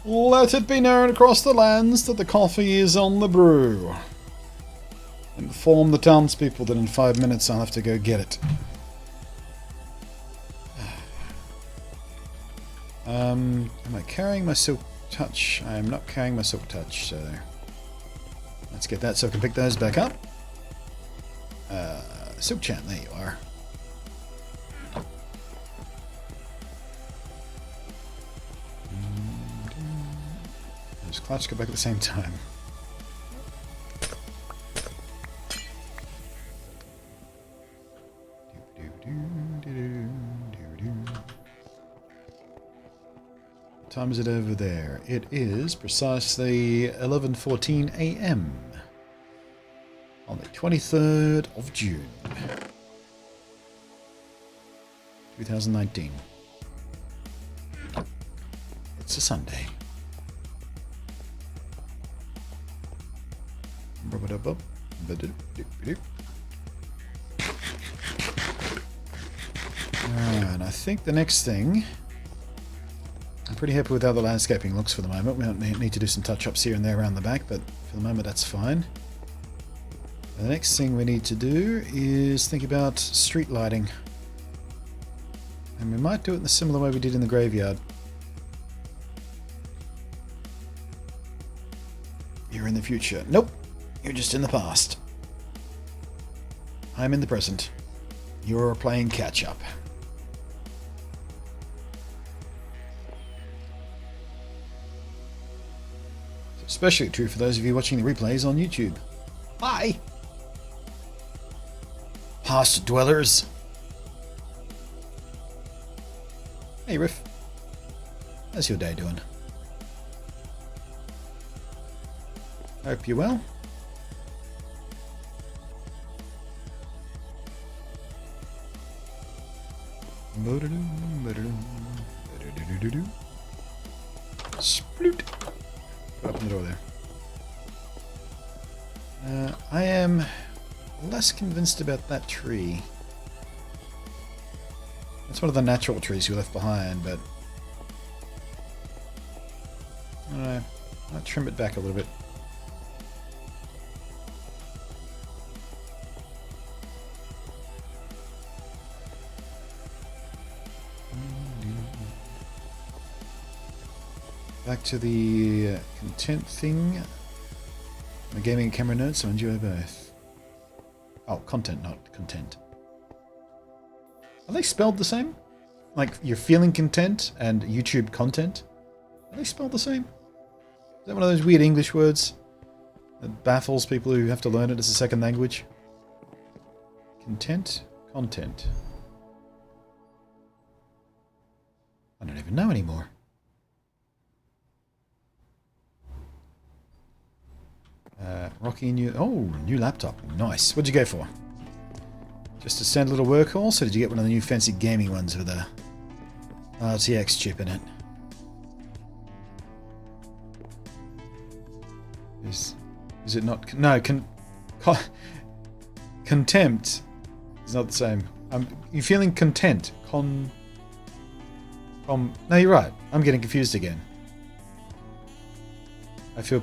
Let it be known across the lands that the coffee is on the brew. Inform the townspeople that in 5 minutes I'll have to go get it. Am I carrying my silk touch? I am not carrying my silk touch, so let's get that so I can pick those back up. Silk chant, there you are. Those clutch go back at the same time. What time is it over there? It is precisely 11:14 a.m. on the 23rd of June, 2019. It's a Sunday. And I think the next thing, I'm pretty happy with how the landscaping looks for the moment. We don't need to do some touch-ups here and there around the back, but for the moment that's fine. The next thing we need to do is think about street lighting. And we might do it in a similar way we did in the graveyard. You're in the future. Nope. You're just in the past. I'm in the present. You're playing catch-up. It's especially true for those of you watching the replays on YouTube. Hi! Past dwellers. Hey Riff. How's your day doing? Hope you're well. Sploot. Open the door there. I am less convinced about that tree. That's one of the natural trees you left behind, but I don't know. I'll trim it back a little bit. Back to the content thing. My gaming and camera notes, so enjoy both. Oh, content, not content. Are they spelled the same? Like, you're feeling content and YouTube content? Are they spelled the same? Is that one of those weird English words that baffles people who have to learn it as a second language? Content? Content. I don't even know anymore. Rocky new laptop. Nice. What'd you go for? Just a standard little workhorse, or did you get one of the new fancy gaming ones with a RTX chip in it? Is it not? No, contempt is not the same. You're feeling content. No, you're right. I'm getting confused again. I feel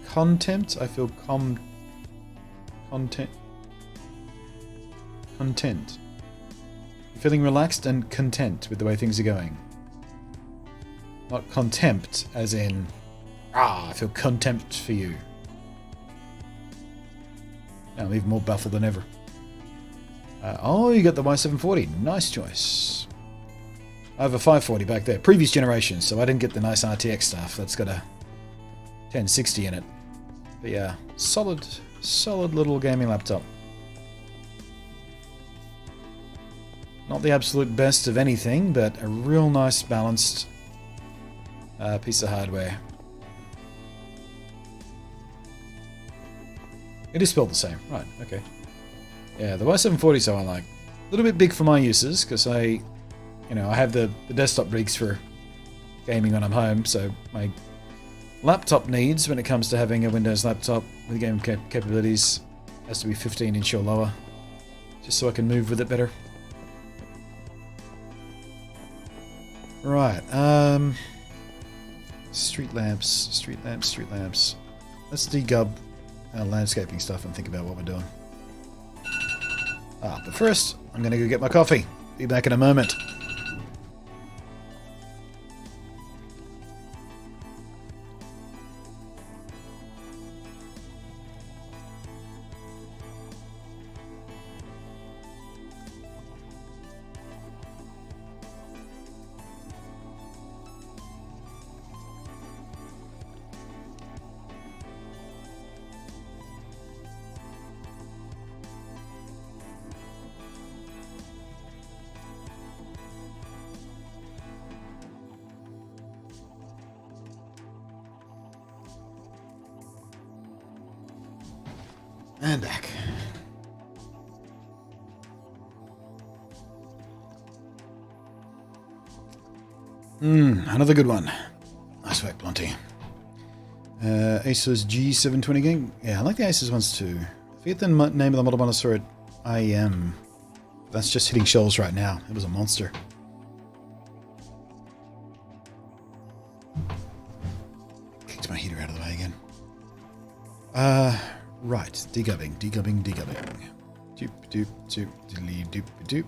contempt. I feel content. Content. You're feeling relaxed and content with the way things are going. Not contempt, as in, I feel contempt for you. I'm even more baffled than ever. You got the Y740. Nice choice. I have a 540 back there. Previous generation, so I didn't get the nice RTX stuff. That's got a 1060 in it. But yeah, solid little gaming laptop. Not the absolute best of anything, but a real nice balanced piece of hardware. It is spelled the same. Right, okay. Yeah, the Y740 so I like. A little bit big for my uses, because I have the desktop rigs for gaming when I'm home, so my laptop needs when it comes to having a Windows laptop with gaming capabilities has to be 15-inch or lower, just so I can move with it better. Right, Street lamps, street lamps, street lamps. Let's degub our landscaping stuff and think about what we're doing. But first, I'm going to go get my coffee. Be back in a moment. And back. Another good one. Nice work, Blunty. Asus G720 gang. Yeah, I like the Asus ones too. I forget the name of the model when I saw it. IM. That's just hitting shelves right now. It was a monster. Kicked my heater out of the way again. Right, degubbing. Doop, doop, doop, diddly, doop, doop.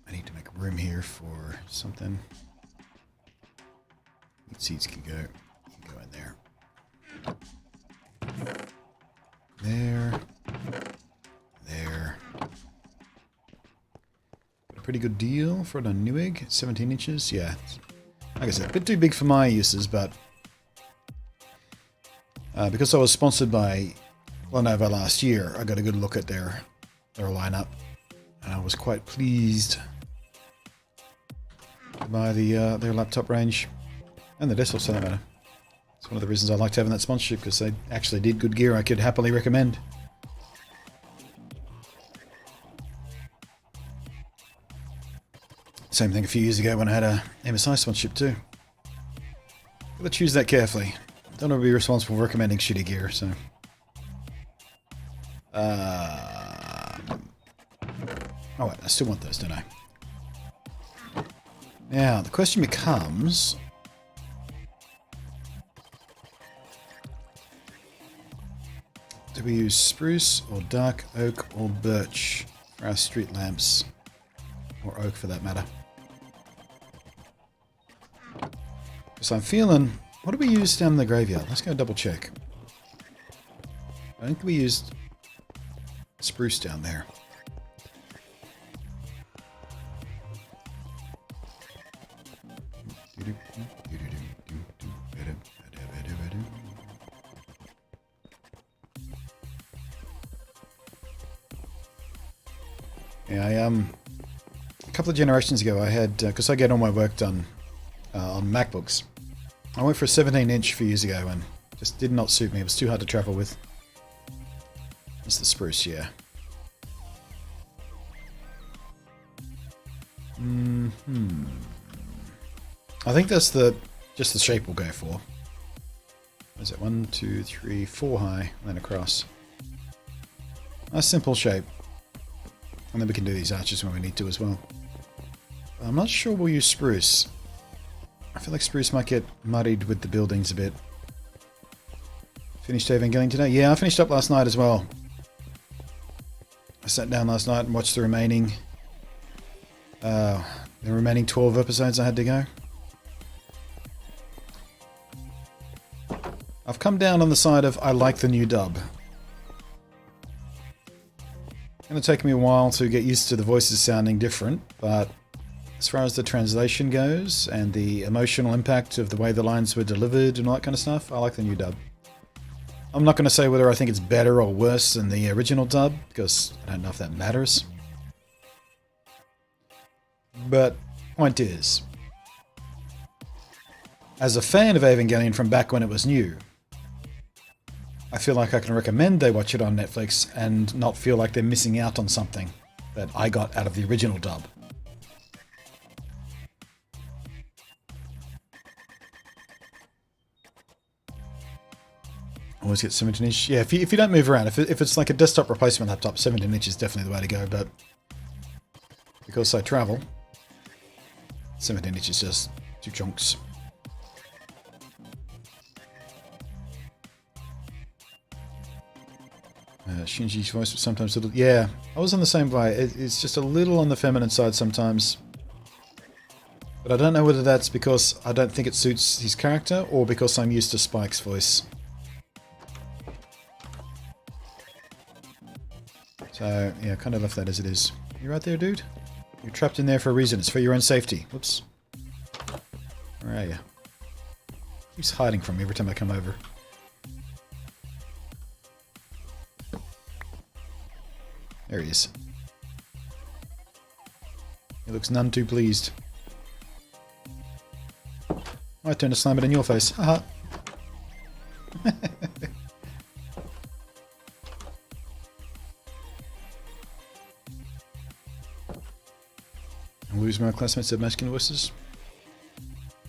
I need to make room here for something. Seeds can go in there. There. Got a pretty good deal for a Newegg, 17 inches. Yeah. Like I said, a bit too big for my uses, but because I was sponsored by Lenovo last year, I got a good look at their lineup, and I was quite pleased by their laptop range and the desktop for that matter. It's one of the reasons I liked having that sponsorship, because they actually did good gear I could happily recommend. Same thing a few years ago when I had a MSI sponsorship too. Gotta choose that carefully. Don't want to be responsible for recommending shitty gear, so. Oh wait, I still want those, don't I? Now, the question becomes... do we use spruce or dark oak or birch for our street lamps? Or oak for that matter. Because I'm feeling... what do we use down in the graveyard? Let's go double check. I think we used spruce down there. Yeah, a couple of generations ago I had, because I get all my work done on MacBooks, I went for a 17-inch a few years ago and just did not suit me. It was too hard to travel with. That's the spruce, yeah. I think that's just the shape we'll go for. Is it 1, 2, 3, 4 high, then across. A simple shape. And then we can do these arches when we need to as well. I'm not sure we'll use spruce. I feel like spruce might get muddied with the buildings a bit. Finished Evangelion today? Yeah, I finished up last night as well. I sat down last night and watched the remaining 12 episodes I had to go. I've come down on the side of I like the new dub. It's going to take me a while to get used to the voices sounding different, but as far as the translation goes and the emotional impact of the way the lines were delivered and all that kind of stuff, I like the new dub. I'm not going to say whether I think it's better or worse than the original dub, because I don't know if that matters. But point is, as a fan of Evangelion from back when it was new, I feel like I can recommend they watch it on Netflix and not feel like they're missing out on something that I got out of the original dub. Always get 17 inch. Yeah, if you don't move around, if it's like a desktop replacement laptop, 17 inch is definitely the way to go, but because I travel. 17 inches is just 2 chunks. Shinji's voice was sometimes a little... Yeah, I was on the same way. It's just a little on the feminine side sometimes. But I don't know whether that's because I don't think it suits his character or because I'm used to Spike's voice. So, yeah, kind of left that as it is. You right there, dude? You're trapped in there for a reason. It's for your own safety. Whoops. Where are you? He's hiding from me every time I come over. There he is. He looks none too pleased. My turn to slam it in your face. Haha. I lose my classmates that have masculine voices.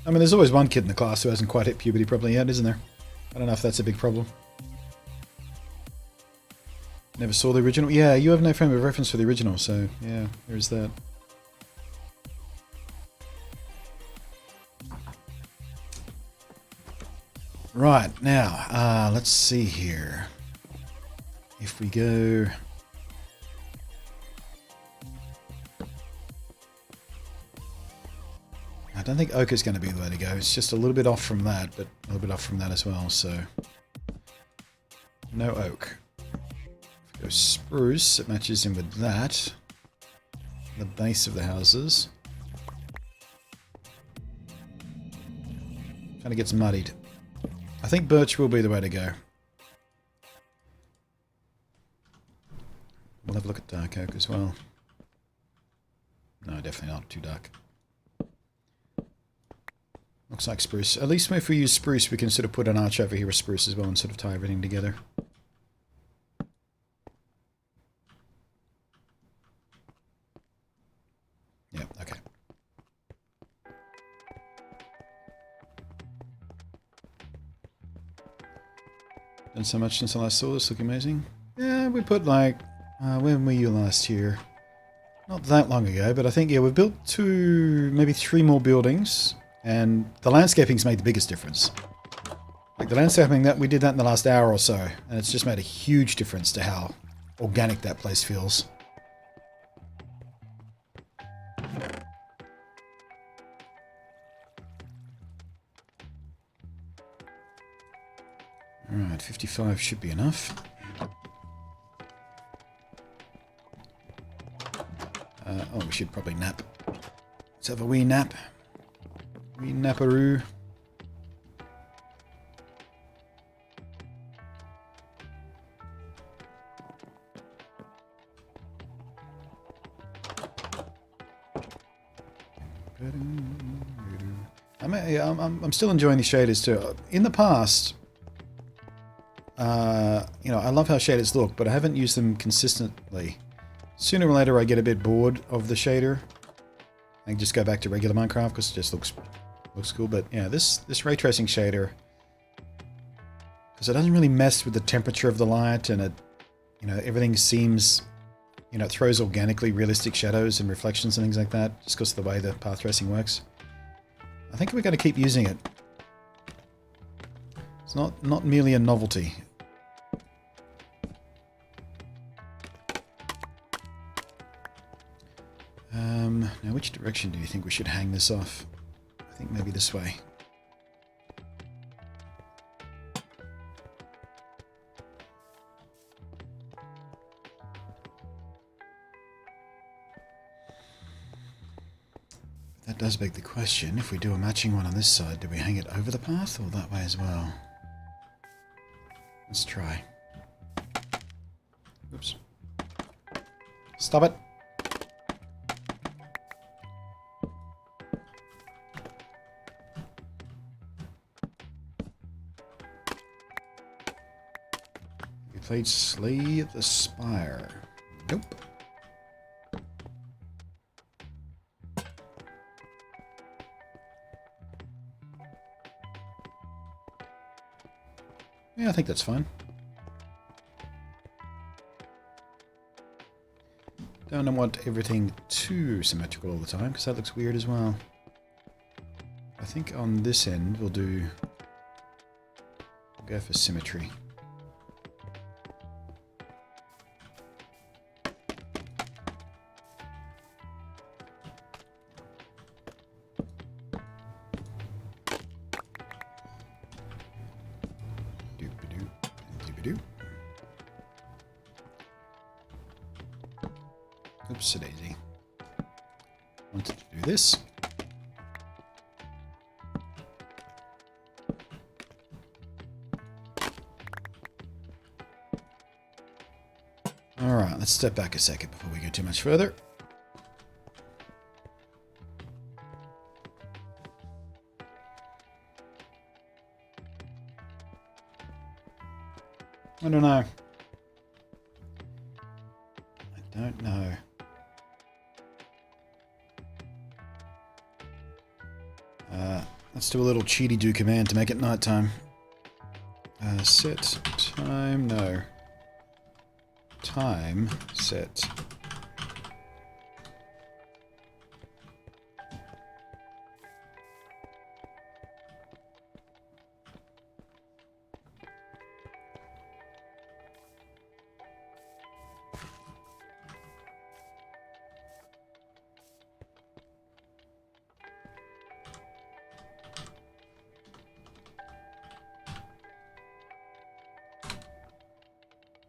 I mean, there's always one kid in the class who hasn't quite hit puberty probably yet, isn't there? I don't know if that's a big problem. Never saw the original. Yeah, you have no frame of reference for the original, so yeah, there's that. Right, now, let's see here. If we go... I don't think oak is going to be the way to go. It's just a little bit off from that, but a little bit off from that as well, so... No oak. If we go spruce, it matches in with that. The base of the houses. Kind of gets muddied. I think birch will be the way to go. We'll have a look at dark oak as well. No, definitely not too dark. Looks like spruce. At least if we use spruce, we can sort of put an arch over here with spruce as well and sort of tie everything together. Yeah, okay. Done so much since I last saw this. Look amazing. Yeah, we put like... when were you last here? Not that long ago, but I think, yeah, we've built 2, maybe 3 more buildings. And the landscaping's made the biggest difference. Like the landscaping, that we did that in the last hour or so, and it's just made a huge difference to how organic that place feels. Alright, 55 should be enough. Oh, we should probably nap. Let's have a wee nap. Wee naparoo. I'm still enjoying these shaders too. In the past, you know, I love how shaders look, but I haven't used them consistently. Sooner or later, I get a bit bored of the shader. I can just go back to regular Minecraft because it just looks cool. But yeah, this ray tracing shader, because it doesn't really mess with the temperature of the light, and it, you know, everything seems, you know, it throws organically realistic shadows and reflections and things like that, just because of the way the path tracing works. I think we're going to keep using it. It's not merely a novelty. Now, which direction do you think we should hang this off? I think maybe this way. That does beg the question, if we do a matching one on this side, do we hang it over the path or that way as well? Let's try. Oops. Stop it! We played Slay the Spire. Nope. Yeah, I think that's fine. Don't want everything too symmetrical all the time, because that looks weird as well. I think on this end we'll go for symmetry. Oops, daisy. Wanted to do this. Alright, let's step back a second before we go too much further. I don't know. I don't know. Let's do a little cheaty-do command to make it nighttime. Set time, no. Time set.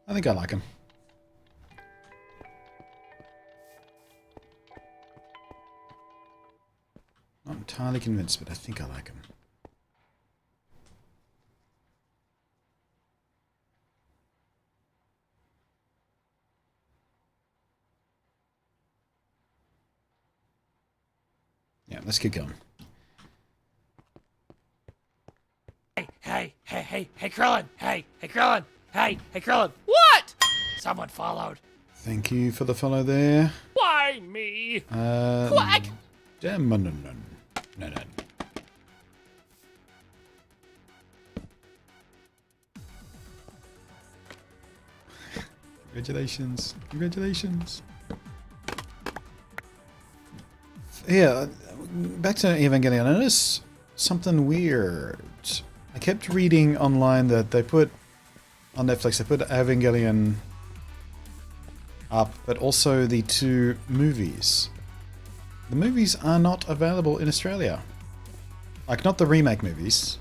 I think I like him. Not entirely convinced, but I think I like him. Yeah, let's get going. Hey, Krillin! Hey, Krillin! Hey, Krillin! What? Someone followed. Thank you for the follow there. Why me? Quack! Damn, no. Congratulations. Yeah, back to Evangelion. I noticed something weird. I kept reading online that they put on Netflix, they put Evangelion up, but also the 2 movies. The movies are not available in Australia. Like, not the remake movies,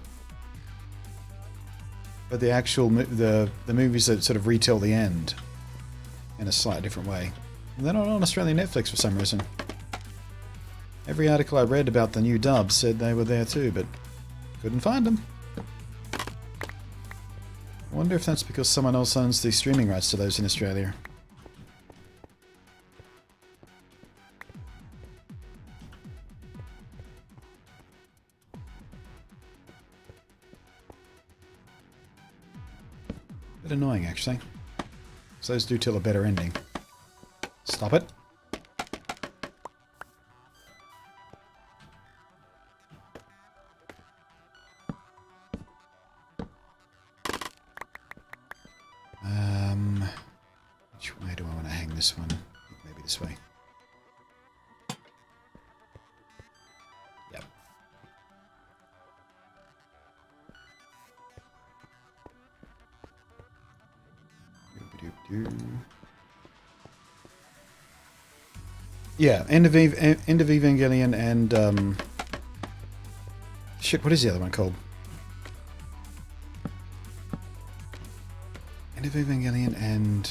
but the actual the movies that sort of retell the end in a slightly different way. And they're not on Australian Netflix for some reason. Every article I read about the new dubs said they were there too, but couldn't find them. I wonder if that's because someone else owns the streaming rights to those in Australia. Bit annoying, actually. So those do tell a better ending. Stop it. Which way do I want to hang this one? Maybe this way. Yep. Yeah, End of Evangelion and shit, what is the other one called? End of Evangelion and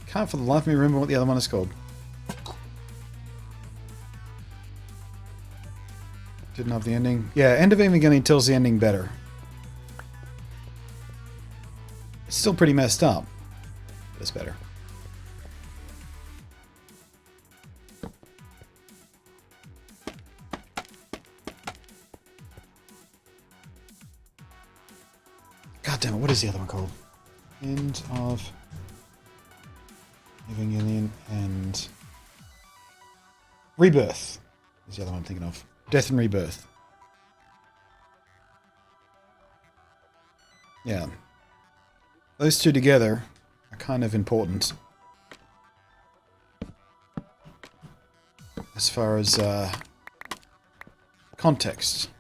can't for the life of me remember what the other one is called. Didn't have the ending. Yeah, End of Evangelion tells the ending better. It's still pretty messed up, but it's better. God damn it, what is the other one called? End of Evangelion and Rebirth is the other one I'm thinking of. Death and Rebirth. Yeah. Those two together are kind of important. As far as context.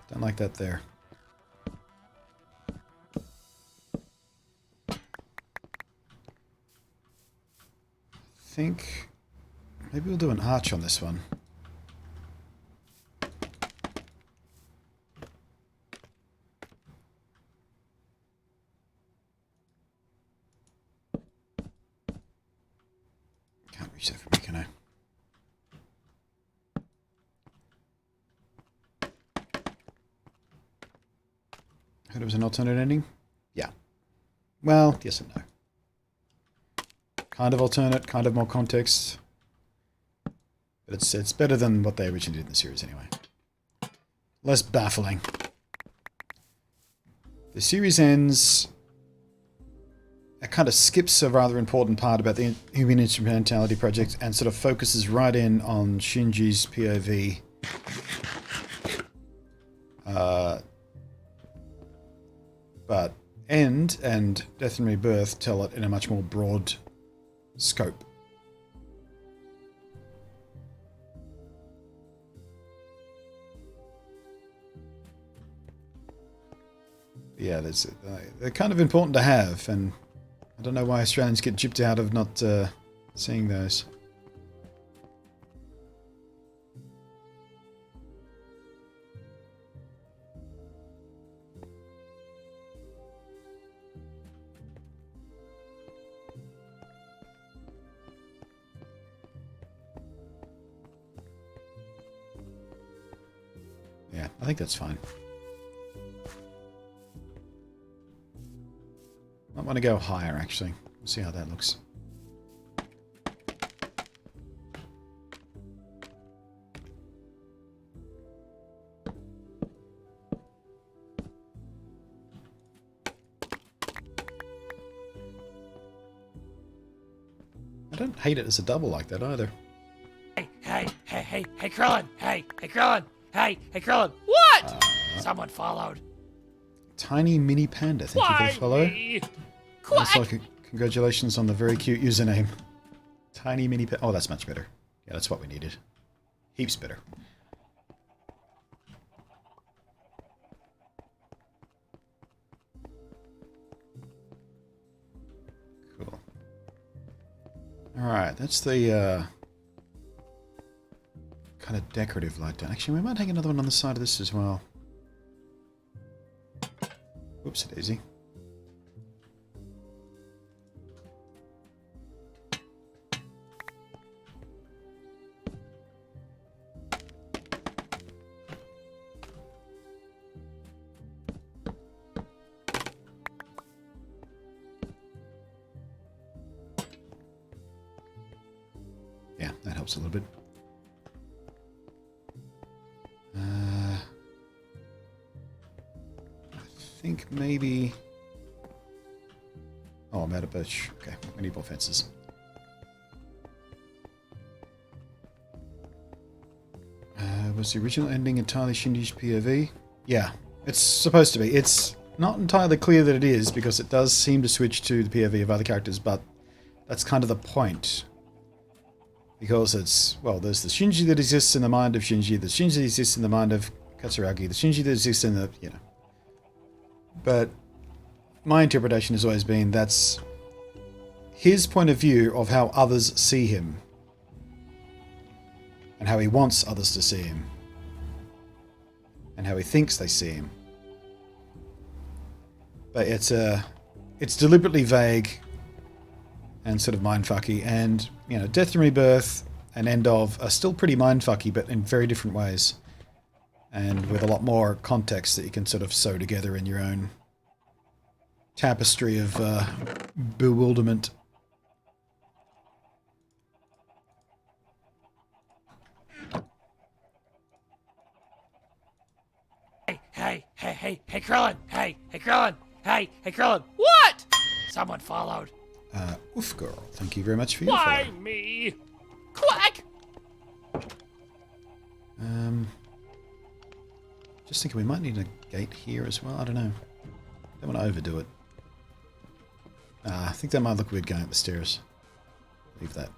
Don't like that there. I think maybe we'll do an arch on this one. Can't reach that from here, can I? Heard it was an alternate ending? Yeah. Well, yes and no. Kind of alternate, kind of more context. But it's better than what they originally did in the series anyway. Less baffling. The series ends... It kind of skips a rather important part about the Human Instrumentality Project and sort of focuses right in on Shinji's POV. But End and Death and Rebirth tell it in a much more broad scope. Yeah, they're kind of important to have, and I don't know why Australians get gypped out of not seeing those. Yeah, I think that's fine. Might want to go higher, actually. We'll see how that looks. I don't hate it as a double like that either. Hey, Krillin! Hey, Krillin! Hey, Krillin! What? Someone followed. Tiny mini panda, thank you for the follow. Quack! Also, congratulations on the very cute username. Tiny mini panda. Oh, that's much better. Yeah, that's what we needed. Heaps better. Cool. Alright, that's the kind of decorative light down. Actually, we might hang another one on the side of this as well. Whoops, daisy. Yeah, that helps a little bit. I think maybe... Oh, I'm out of birch. Okay, we need more fences. Was the original ending entirely Shinji's POV? Yeah, it's supposed to be. It's not entirely clear that it is, because it does seem to switch to the POV of other characters, but that's kind of the point. Because it's, well, there's the Shinji that exists in the mind of Shinji, the Shinji that exists in the mind of Katsuragi, the Shinji that exists in the, you know. But my interpretation has always been that's his point of view of how others see him. And how he wants others to see him. And how he thinks they see him. But it's deliberately vague and sort of mindfucky, and you know, Death and Rebirth and End of are still pretty mindfucky, but in very different ways. And with a lot more context that you can sort of sew together in your own tapestry of bewilderment. Hey, Krillin! Hey, Krillin! Hey, Krillin! What? Someone followed. Oof girl, thank you very much for your Why follow. me? Quack! Just thinking we might need a gate here as well. I don't know. Don't want to overdo it. I think that might look weird going up the stairs. Leave that.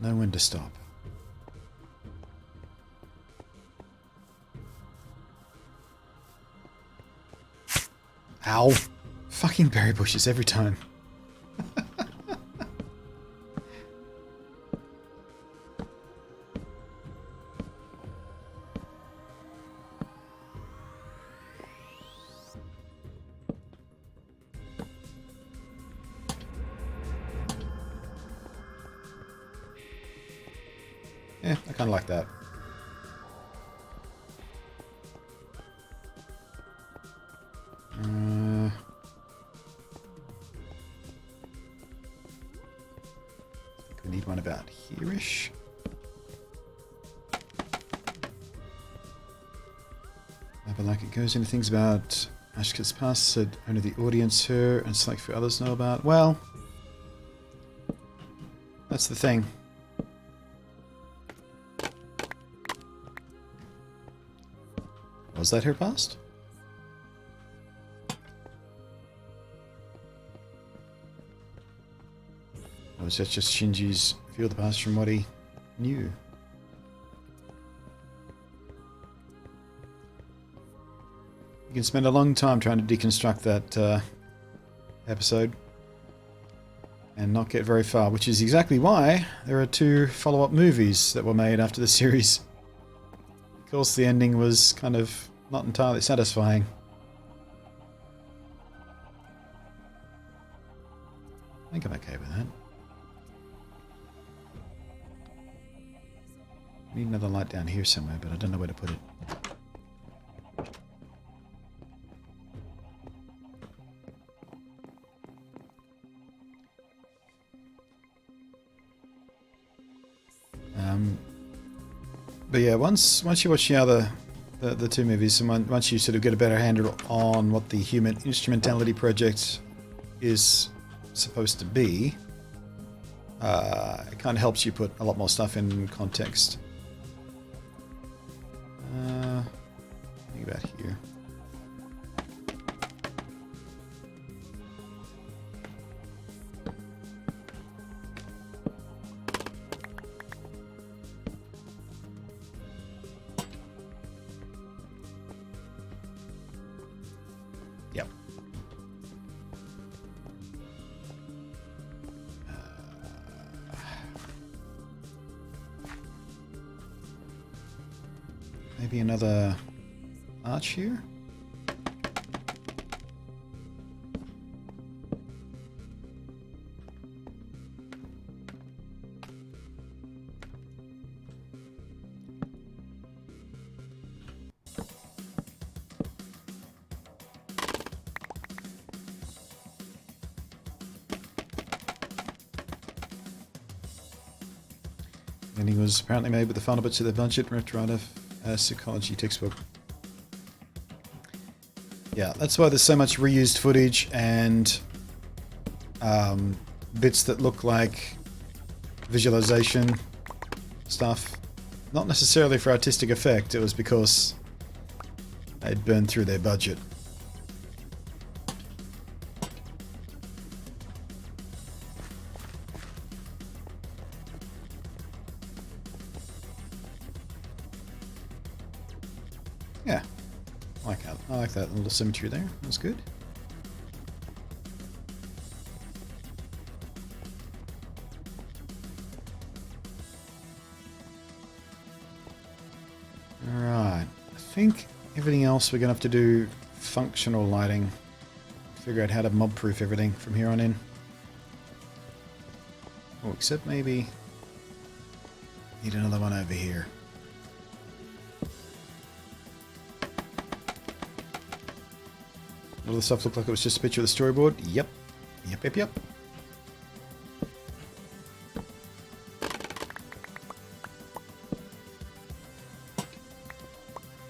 Know when to stop. Ow! Fucking berry bushes every time. Yeah, I kind of like that. We need one about here-ish. But like it goes into things about Ashka's past, said only the audience her and select for others know about. Well, that's the thing. Was that her past? Or was that just Shinji's view of the past from what he knew? You can spend a long time trying to deconstruct that episode and not get very far, which is exactly why there are 2 follow-up movies that were made after the series. Of course, the ending was kind of not entirely satisfying. I think I'm okay with that. Need another light down here somewhere, but I don't know where to put it. But yeah, once you watch the 2 movies, and once you sort of get a better handle on what the Human Instrumentality Project is supposed to be, it kind of helps you put a lot more stuff in context. Think about here. Yep. Maybe another arch here? And he was apparently made with the final bits of the budget, ripped right off a psychology textbook. Yeah, that's why there's so much reused footage and bits that look like visualization stuff. Not necessarily for artistic effect, it was because they'd burned through their budget. Yeah, I like that little symmetry there. That's good. Alright, I think everything else we're going to have to do functional lighting. Figure out how to mob-proof everything from here on in. Oh, except maybe need another one over here. All the stuff looked like it was just a picture of the storyboard. Yep. Yep.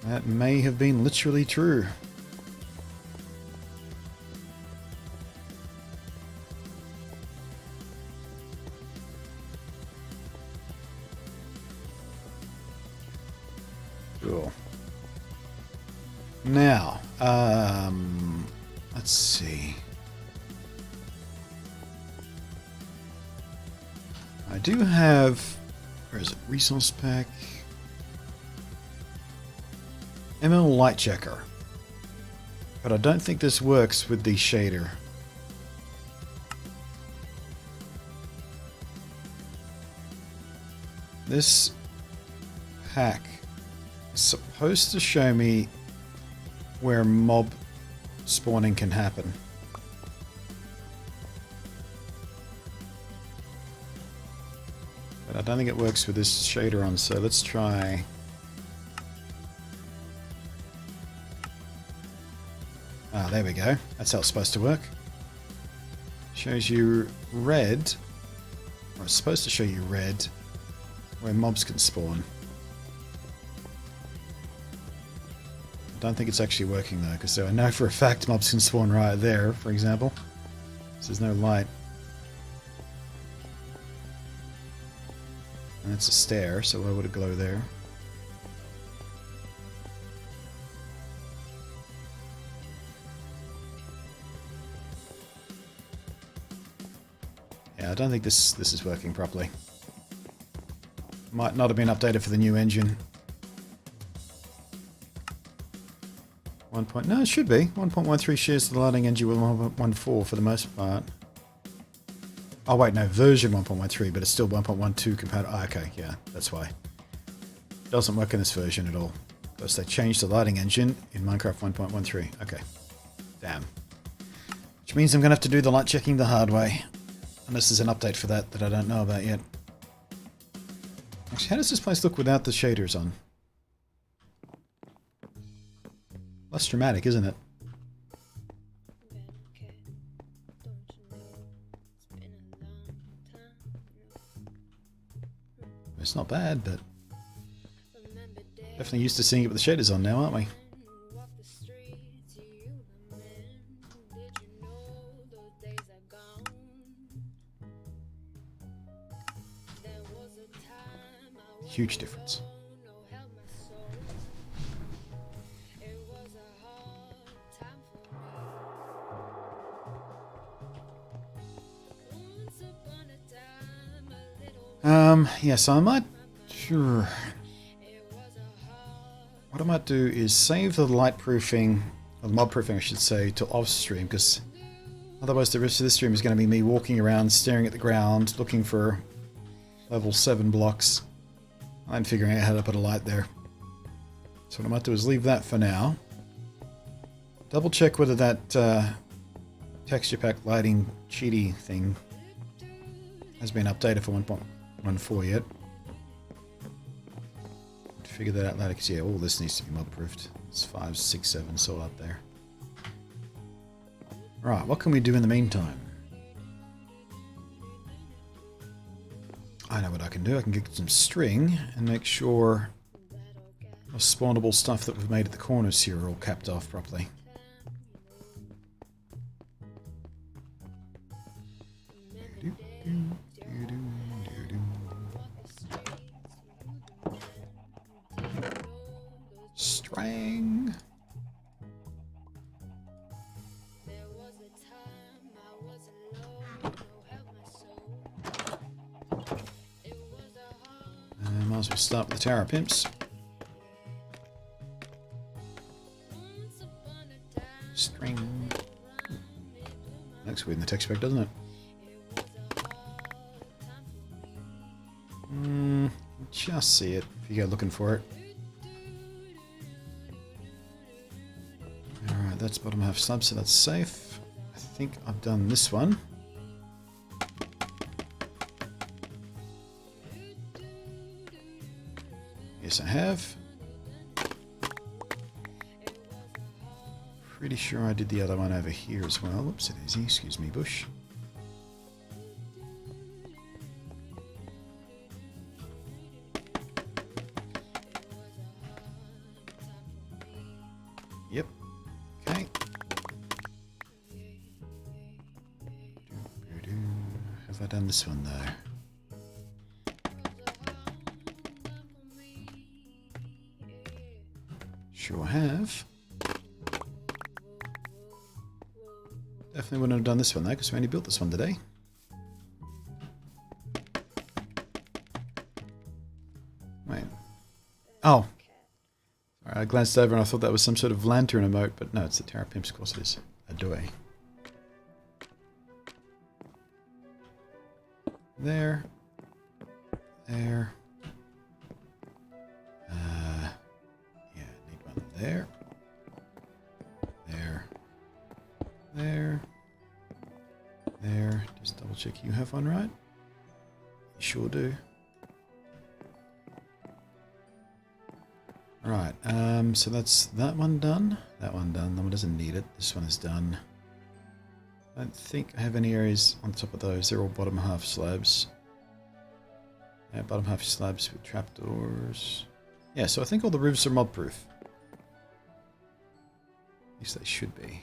That may have been literally true. Cool. Now, let's see. I do have, where is it? Resource pack. ML light checker. But I don't think this works with the shader. This pack is supposed to show me where mob spawning can happen. But I don't think it works with this shader on, so let's try. Ah, there we go. That's how it's supposed to work. Shows you red, or it's supposed to show you red, where mobs can spawn. I don't think it's actually working though, because I know for a fact mobs can spawn right there, for example. So there's no light. And it's a stair, so why would it glow there? Yeah, I don't think this is working properly. Might not have been updated for the new engine. No, it should be. 1.13 shares the lighting engine with 1.14 for the most part. Oh wait, no, version 1.13, but it's still 1.12 compatible. Oh, okay, yeah, that's why. It doesn't work in this version at all. Because they changed the lighting engine in Minecraft 1.13. Okay. Damn. Which means I'm going to have to do the light checking the hard way. Unless there's an update for that I don't know about yet. Actually, how does this place look without the shaders on? Less dramatic, isn't it? It's not bad, but definitely used to seeing it with the shaders on now, aren't we? Huge difference. Yeah, so I might... Sure. What I might do is save the light proofing, or the mob proofing I should say, to off stream, because otherwise the rest of this stream is going to be me walking around, staring at the ground, looking for level 7 blocks. I'm figuring out how to put a light there. So what I might do is leave that for now. Double check whether that texture pack lighting cheaty thing has been updated for 1.14 yet. Figure that out later, because yeah, all this needs to be mob proofed. It's 5, 6, 7, so up there. Right, what can we do in the meantime? I know what I can do. I can get some string and make sure the spawnable stuff that we've made at the corners here are all capped off properly. String. Might as well start with the Tower of Pimps. String. Looks weird in the text spec, doesn't it? Just see it if you go looking for it. Alright, that's bottom half slab, so that's safe. I think I've done this one. Yes, I have. Pretty sure I did the other one over here as well. Oops, it is. Excuse me, bush. Yep. Okay. Have I done this one though? Sure have. Definitely wouldn't have done this one though, because we only built this one today. Wait. Oh. Sorry, I glanced over and I thought that was some sort of lantern emote, but no, it's the Terra Pimps, of course it is. Adoy. There. There. Yeah, need one there. There. There. There. Just double check you have one right. You sure do. Right, so that's that one done. That one done. That one doesn't need it. This one is done. I don't think I have any areas on top of those. They're all bottom half slabs. Yeah, bottom half slabs with trapdoors. Yeah, so I think all the roofs are mob proof. At least they should be.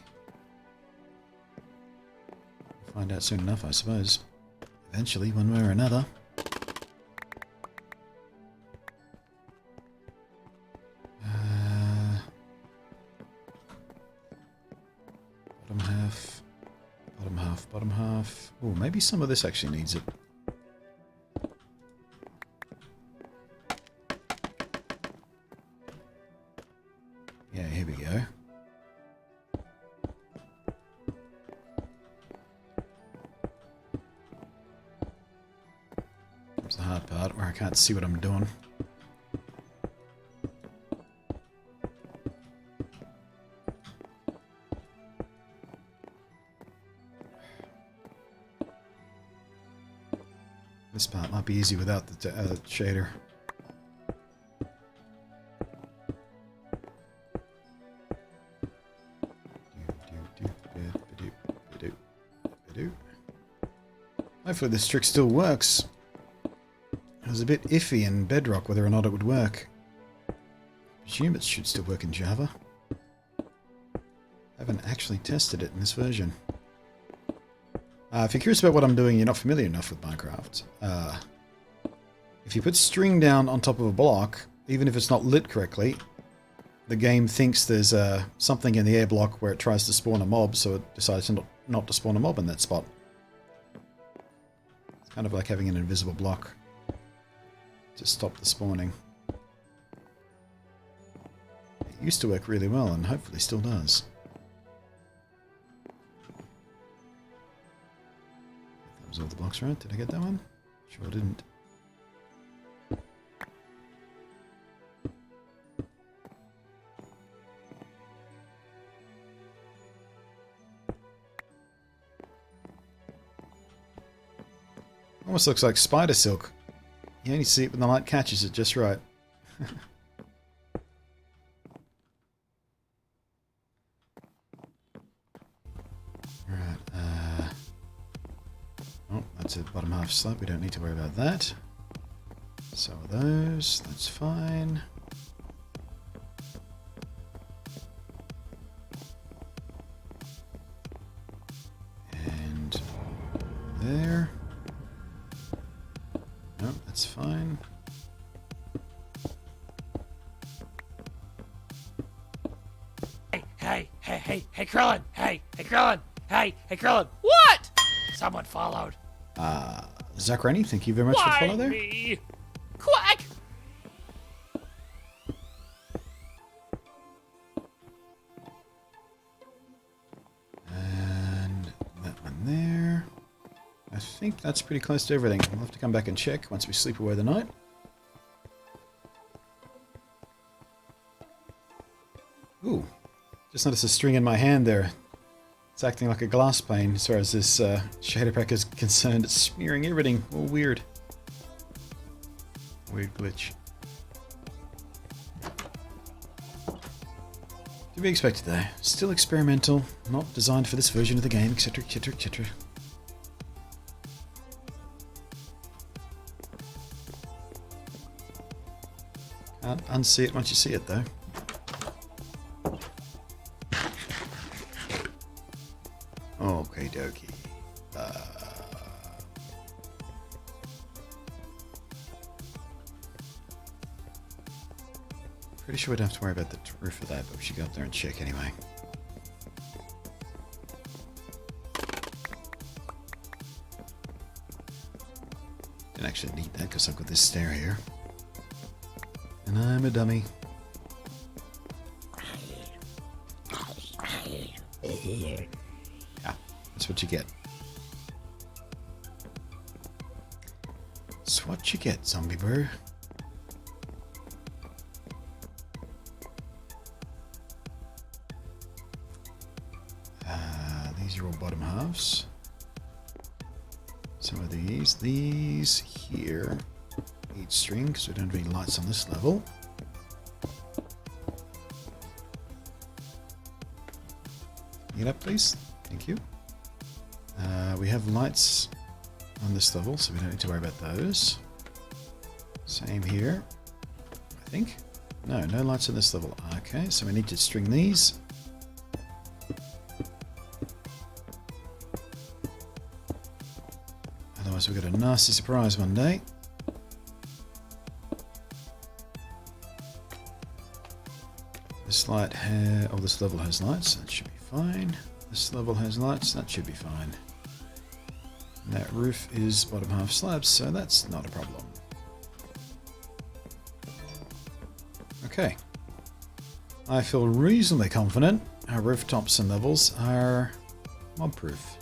We'll find out soon enough, I suppose. Eventually, one way or another. Bottom half. Bottom half, bottom half. Oh, maybe some of this actually needs it. Yeah, here we go. That's the hard part, where I can't see what I'm doing. This part might be easy without the shader. Hopefully this trick still works. It was a bit iffy in Bedrock whether or not it would work. I presume it should still work in Java. Haven't actually tested it in this version. If you're curious about what I'm doing, you're not familiar enough with Minecraft. If you put string down on top of a block, even if it's not lit correctly, the game thinks there's something in the air block where it tries to spawn a mob, so it decides not to spawn a mob in that spot. It's kind of like having an invisible block to stop the spawning. It used to work really well, and hopefully still does. That was all the blocks right. Did I get that one? Sure didn't. Almost looks like spider silk. You only see it when the light catches it just right. Right, oh, that's a bottom half slab. We don't need to worry about that. So are those. That's fine. And there. No, that's fine. Hey, Krillin! Hey, Krillin! Hey, Krillin! What? Someone followed. Zachrani, thank you very much for the follow there. Me? Quack! And that one there. I think that's pretty close to everything. We'll have to come back and check once we sleep away the night. Ooh, just noticed a string in my hand there. It's acting like a glass pane as far as this shader pack is concerned. It's smearing everything. All weird. Weird glitch. To be expected though. Still experimental, not designed for this version of the game, etc, etc, etc. Can't unsee it once you see it though. Okie dokie. Pretty sure we don't have to worry about the roof of that, but we should go up there and check anyway. Don't actually need that because I've got this stair here. And I'm a dummy. Yeah, that's what you get. That's what you get, zombie bro. These are all bottom halves. Some of these here need string because we don't have any lights on this level. Get up, please. Thank you. We have lights on this level, so we don't need to worry about those. Same here, I think. No, no lights on this level. Okay, so we need to string these. Otherwise we'll get a nasty surprise one day. This light this level has lights, that should be fine. This level has lights, that should be fine. And that roof is bottom half slabs, so that's not a problem. Okay. I feel reasonably confident our rooftops and levels are mob proof.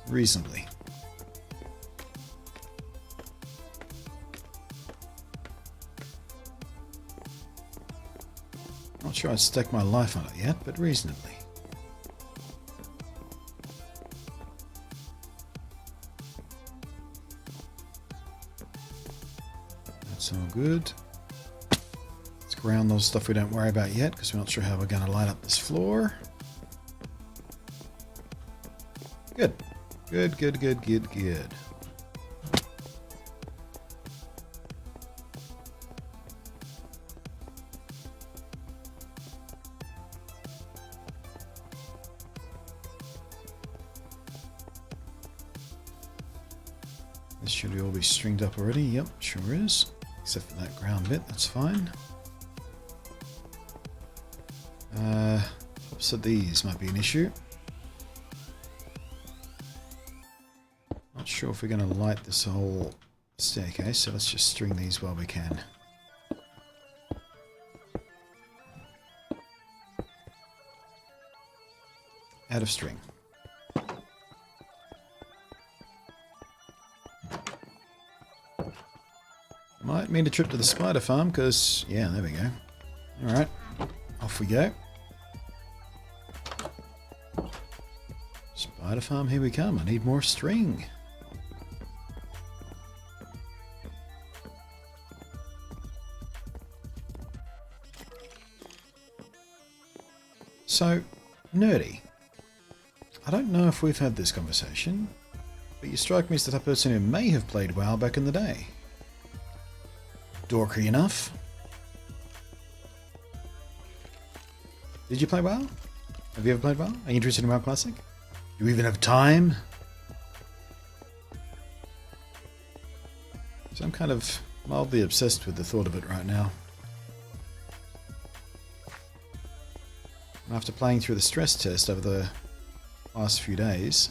Reasonably. Not sure I'd stake my life on it yet, but reasonably. That's all good. Let's ground those stuff we don't worry about yet, because we're not sure how we're going to light up this floor. Good. Good, good, good, good, good. This should all be stringed up already. Yep, sure is. Except for that ground bit, that's fine. Tops of these might be an issue. Not sure if we're going to light this whole staircase, so let's just string these while we can. Out of string. Might mean a trip to the spider farm, because, yeah, there we go. Alright, off we go. Spider farm, here we come. I need more string. So, nerdy. I don't know if we've had this conversation, but you strike me as the type of person who may have played WoW back in the day. Dorky enough. Did you play WoW? Have you ever played WoW? Are you interested in WoW Classic? Do you even have time? So I'm kind of mildly obsessed with the thought of it right now. After playing through the stress test over the last few days,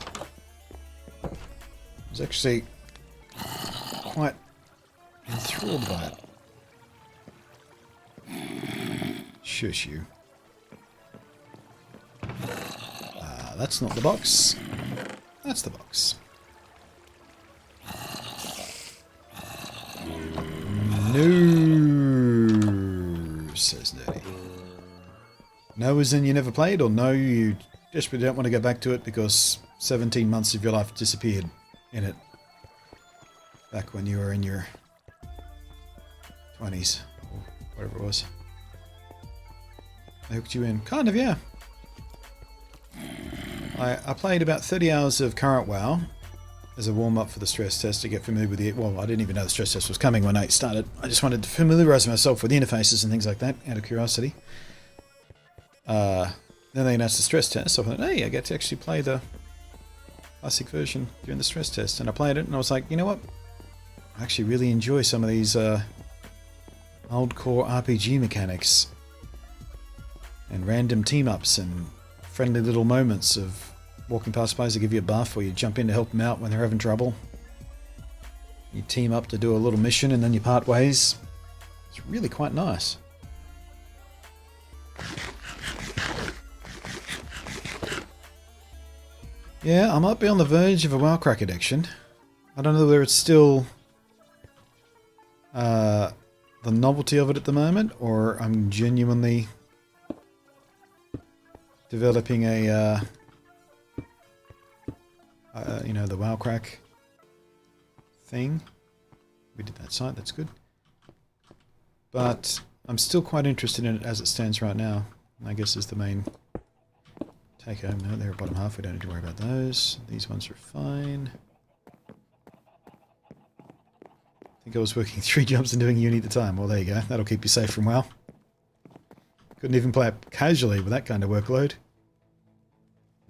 I was actually quite enthralled by it. Shush you. That's not the box. That's the box. No, says Nerdy. No as in you never played, or no you desperately don't want to go back to it because 17 months of your life disappeared in it. Back when you were in your 20s, or whatever it was. I hooked you in. Kind of, yeah. I played about 30 hours of current WoW as a warm-up for the stress test to get familiar with the... Well, I didn't even know the stress test was coming when I started. I just wanted to familiarise myself with the interfaces and things like that, out of curiosity. Then they announced the stress test, so I thought, hey, I get to actually play the classic version during the stress test, and I played it and I was like, you know what? I actually really enjoy some of these old core RPG mechanics and random team-ups and friendly little moments of walking past players to give you a buff, or you jump in to help them out when they're having trouble. You team up to do a little mission and then you part ways. It's really quite nice. Yeah, I might be on the verge of a WoW crack addiction. I don't know whether it's still the novelty of it at the moment, or I'm genuinely developing a you know, the WoW crack thing. We did that site, that's good. But I'm still quite interested in it as it stands right now. I guess is the main take home. No, they're bottom half, we don't need to worry about those. These ones are fine. I think I was working 3 jobs and doing uni at the time. Well, there you go. That'll keep you safe from WoW. Couldn't even play it casually with that kind of workload.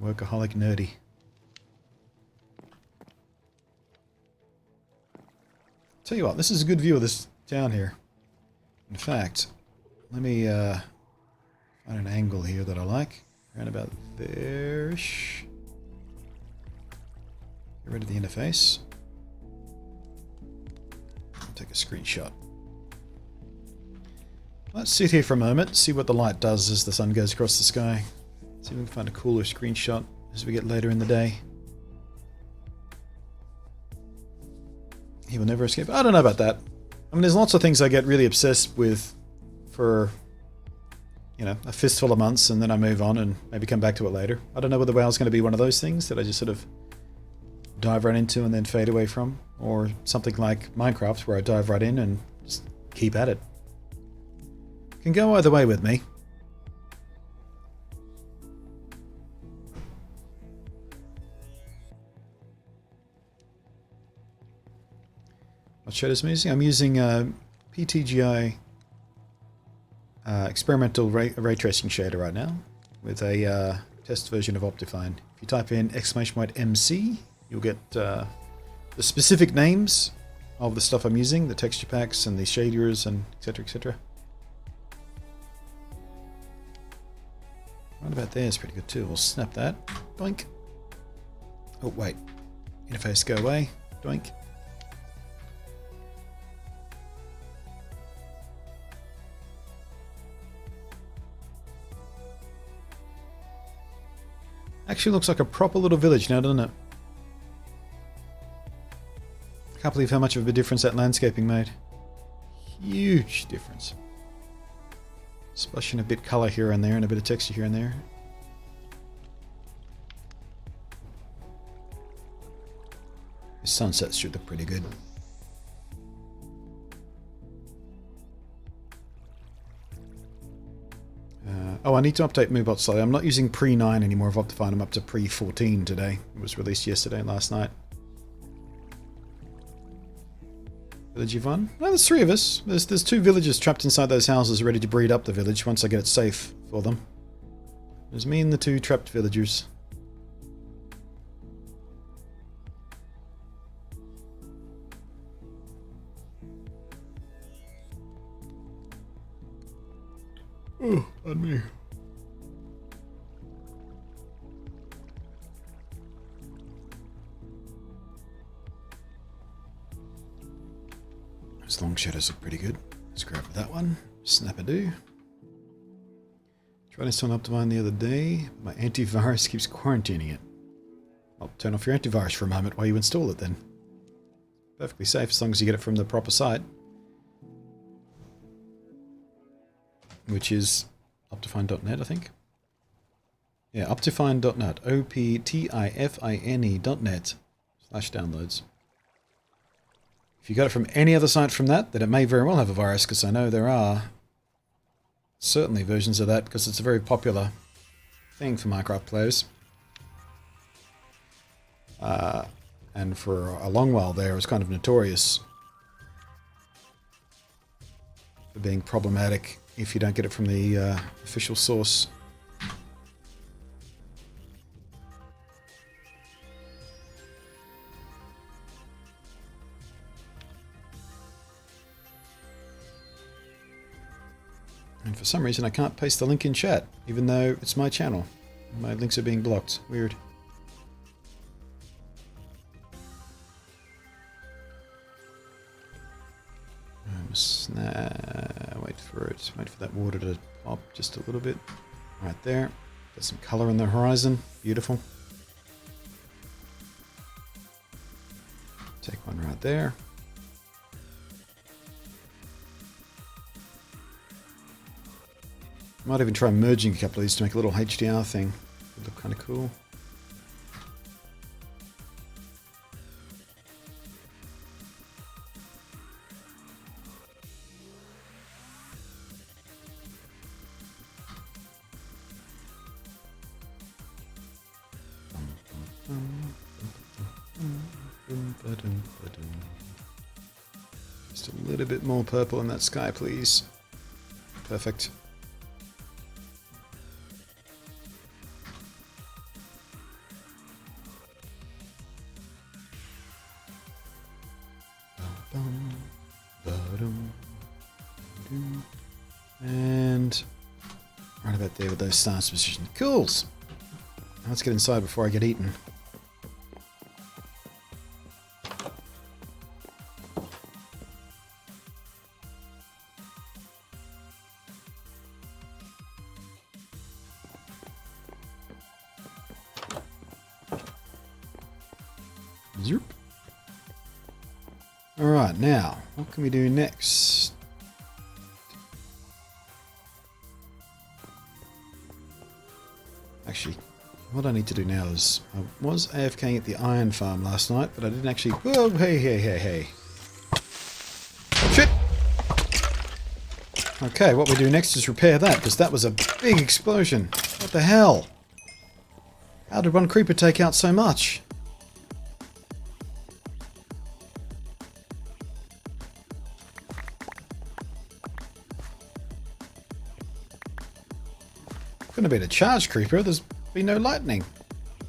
Workaholic nerdy. Tell you what, this is a good view of this town here. In fact, let me find an angle here that I like. Around about there-ish. Get rid of the interface. I'll take a screenshot. Let's sit here for a moment, see what the light does as the sun goes across the sky. See if we can find a cooler screenshot as we get later in the day. He will never escape. I don't know about that. I mean, there's lots of things I get really obsessed with for, you know, a fistful of months, and then I move on and maybe come back to it later. I don't know whether WoW's going to be one of those things that I just sort of dive right into and then fade away from, or something like Minecraft where I dive right in and just keep at it. Can go either way with me. What shaders am I using? I'm using PTGI experimental ray tracing shader right now with a test version of Optifine. If you type in !MC, you'll get the specific names of the stuff I'm using, the texture packs and the shaders and etc, etc. Right about there is pretty good too. We'll snap that. Doink. Oh wait. Interface go away. Doink. Actually looks like a proper little village now, doesn't it? I can't believe how much of a difference that landscaping made. Huge difference. Splashing a bit colour here and there and a bit of texture here and there. The sunsets should look pretty good. Oh, I need to update Moobot slightly. I'm not using pre-9 anymore of Optifine. I'm up to pre-14 today. It was released yesterday and last night. Village Yvonne? Well, there's 3 of us. There's 2 villagers trapped inside those houses ready to breed up the village once I get it safe for them. There's me and the 2 trapped villagers. Oh, pardon me. Those long shadows look pretty good. Let's grab that one. Snap-a-doo. Tried installing Optifine the other day. My antivirus keeps quarantining it. I'll turn off your antivirus for a moment while you install it then. Perfectly safe as long as you get it from the proper site. Which is Optifine.net, I think. Yeah, Optifine.net. optifine.net/downloads. If you got it from any other site from that, then it may very well have a virus, because I know there are certainly versions of that, because it's a very popular thing for Minecraft players. And for a long while there, it was kind of notorious for being problematic if you don't get it from the official source. And for some reason I can't paste the link in chat, even though it's my channel. My links are being blocked. Weird. Wait for it. Wait for that water to pop just a little bit. Right there. Got some color in the horizon. Beautiful. Take one right there. Might even try merging a couple of these to make a little HDR thing. Would look kind of cool. Just a little bit more purple in that sky, please. Perfect. And right about there with those stars positioned. Cools! Now let's get inside before I get eaten. Zoop. Alright, now, what can we do next? Actually, what I need to do now is, I was AFKing at the iron farm last night, but I didn't actually... Whoa, hey. Shit! Okay, what we do next is repair that, because that was a big explosion. What the hell? How did one creeper take out so much? Couldn't have been a charged creeper, there's been no lightning.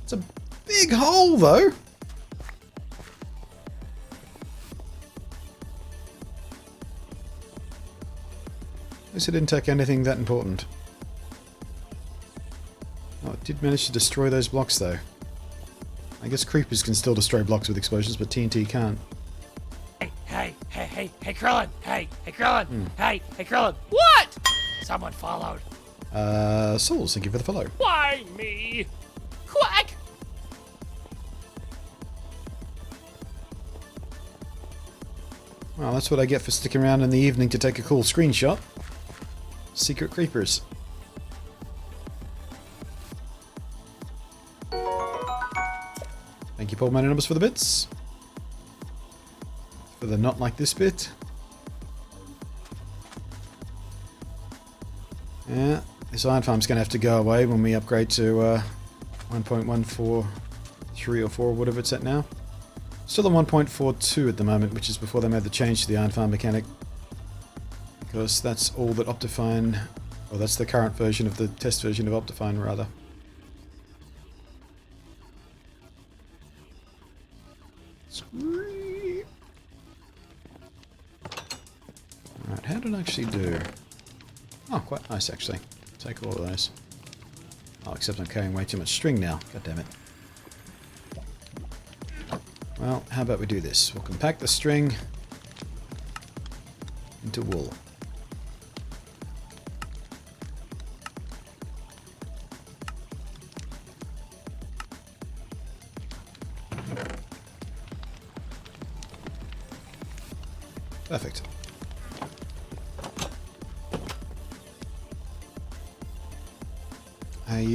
It's a big hole, though. At least it didn't take anything that important. Oh, it did manage to destroy those blocks, though. I guess creepers can still destroy blocks with explosions, but TNT can't. Hey, Krillin! Hey, Krillin! Hey, Krillin! What? Someone followed. Souls, thank you for the follow. Why me? Quack! Well, that's what I get for sticking around in the evening to take a cool screenshot. Secret creepers. Thank you, Paul Manonobus, for the bits. For the not like this bit. Yeah, this iron farm's going to have to go away when we upgrade to 1.143 or 4, whatever it's at now. Still on 1.42 at the moment, which is before they made the change to the iron farm mechanic. Because that's all that Optifine... Well, that's the current version of the test version of Optifine, rather. Sweet. Alright, how did I actually do? Oh, quite nice, actually. Take all of those. Oh, except I'm carrying way too much string now. God damn it. Well, how about we do this? We'll compact the string into wool. Perfect.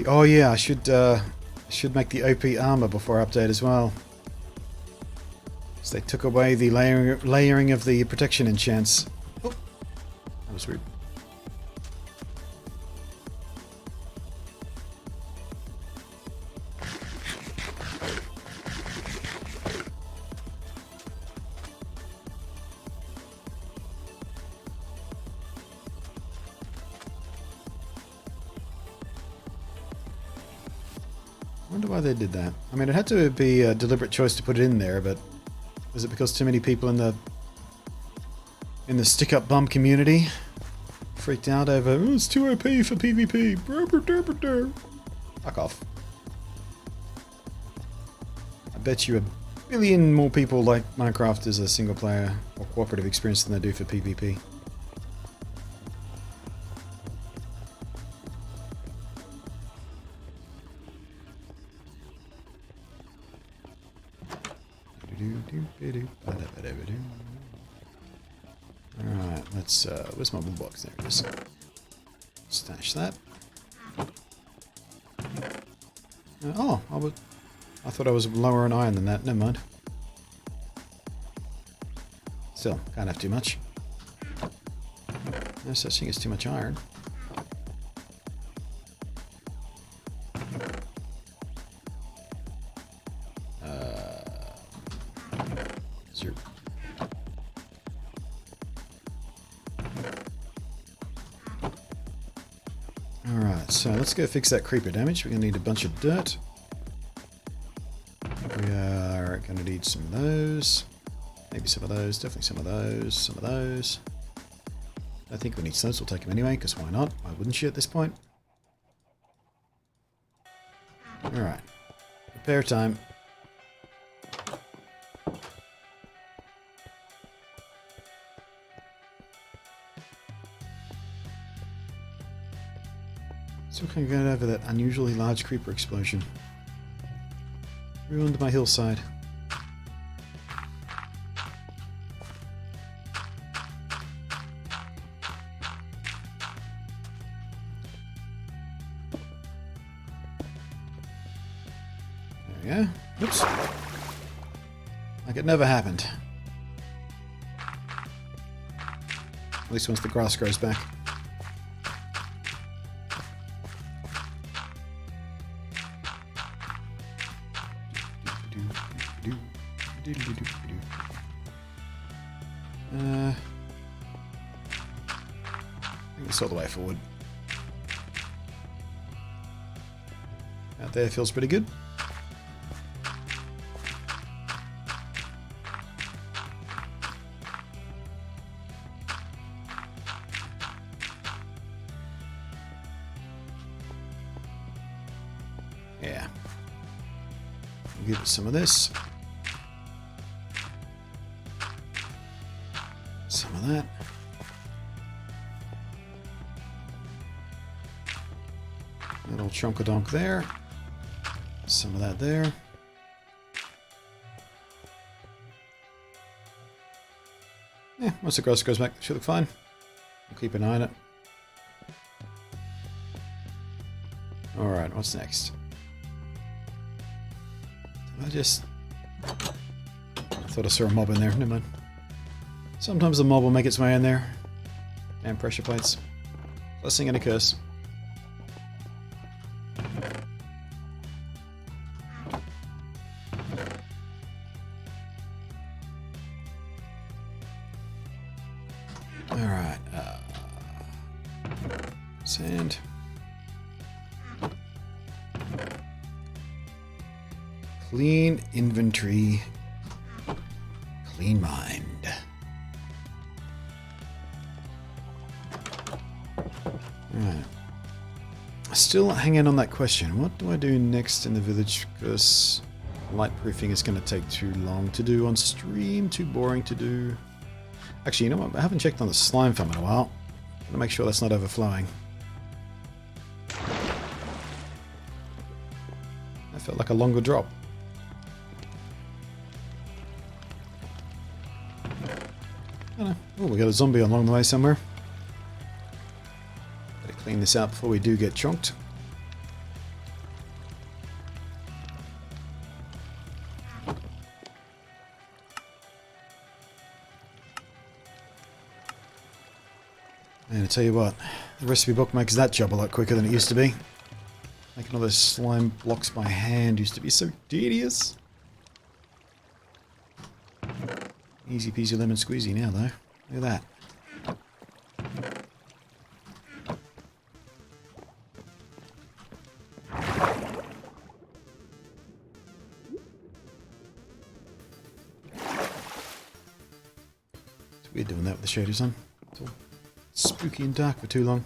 Oh yeah, I should make the OP armor before I update as well. So they took away the layering of the protection enchants. Oh, that was rude. I wonder why they did that. I mean, it had to be a deliberate choice to put it in there, but was it because too many people in the stick-up bum community freaked out over, oh, it's too OP for PvP. Fuck off. I bet you a billion more people like Minecraft as a single player or cooperative experience than they do for PvP. Alright, let's, where's my wool box? There it is. Stash that. Oh, I thought I was lower on iron than that. Never mind. Still, can't have too much. No such thing as too much iron. Zero. Alright, so let's go fix that creeper damage. We're going to need a bunch of dirt. We are going to need some of those. Maybe some of those. Definitely some of those. Some of those. I think we need some. We'll take them anyway, because why not? Why wouldn't you at this point? Alright. Repair time. Still can't get over that unusually large creeper explosion. Ruined my hillside. There we go. Oops. Like it never happened. At least once the grass grows back. I think it's all the way forward. Out there feels pretty good. Yeah. We'll give it some of this. Some of that. Little chunk-a-donk there. Some of that there. Yeah, once the grass goes back, it should look fine. We'll keep an eye on it. Alright, what's next? I thought I saw a mob in there. Never mind. Sometimes a mob will make its way in there. And pressure plates. Blessing and a curse. Alright. Sand. Clean inventory. Clean mind. Right. Still hanging on that question. What do I do next in the village? Because light proofing is going to take too long to do on stream. Too boring to do. Actually, you know what? I haven't checked on the slime farm in a while. I'm going to make sure that's not overflowing. That felt like a longer drop. Oh, we got a zombie along the way somewhere. Better clean this out before we do get chonked. And I tell you what, the recipe book makes that job a lot quicker than it used to be. Making all those slime blocks by hand used to be so tedious. Easy peasy lemon squeezy now, though. Look at that. It's weird doing that with the shaders on. It's all spooky and dark for too long.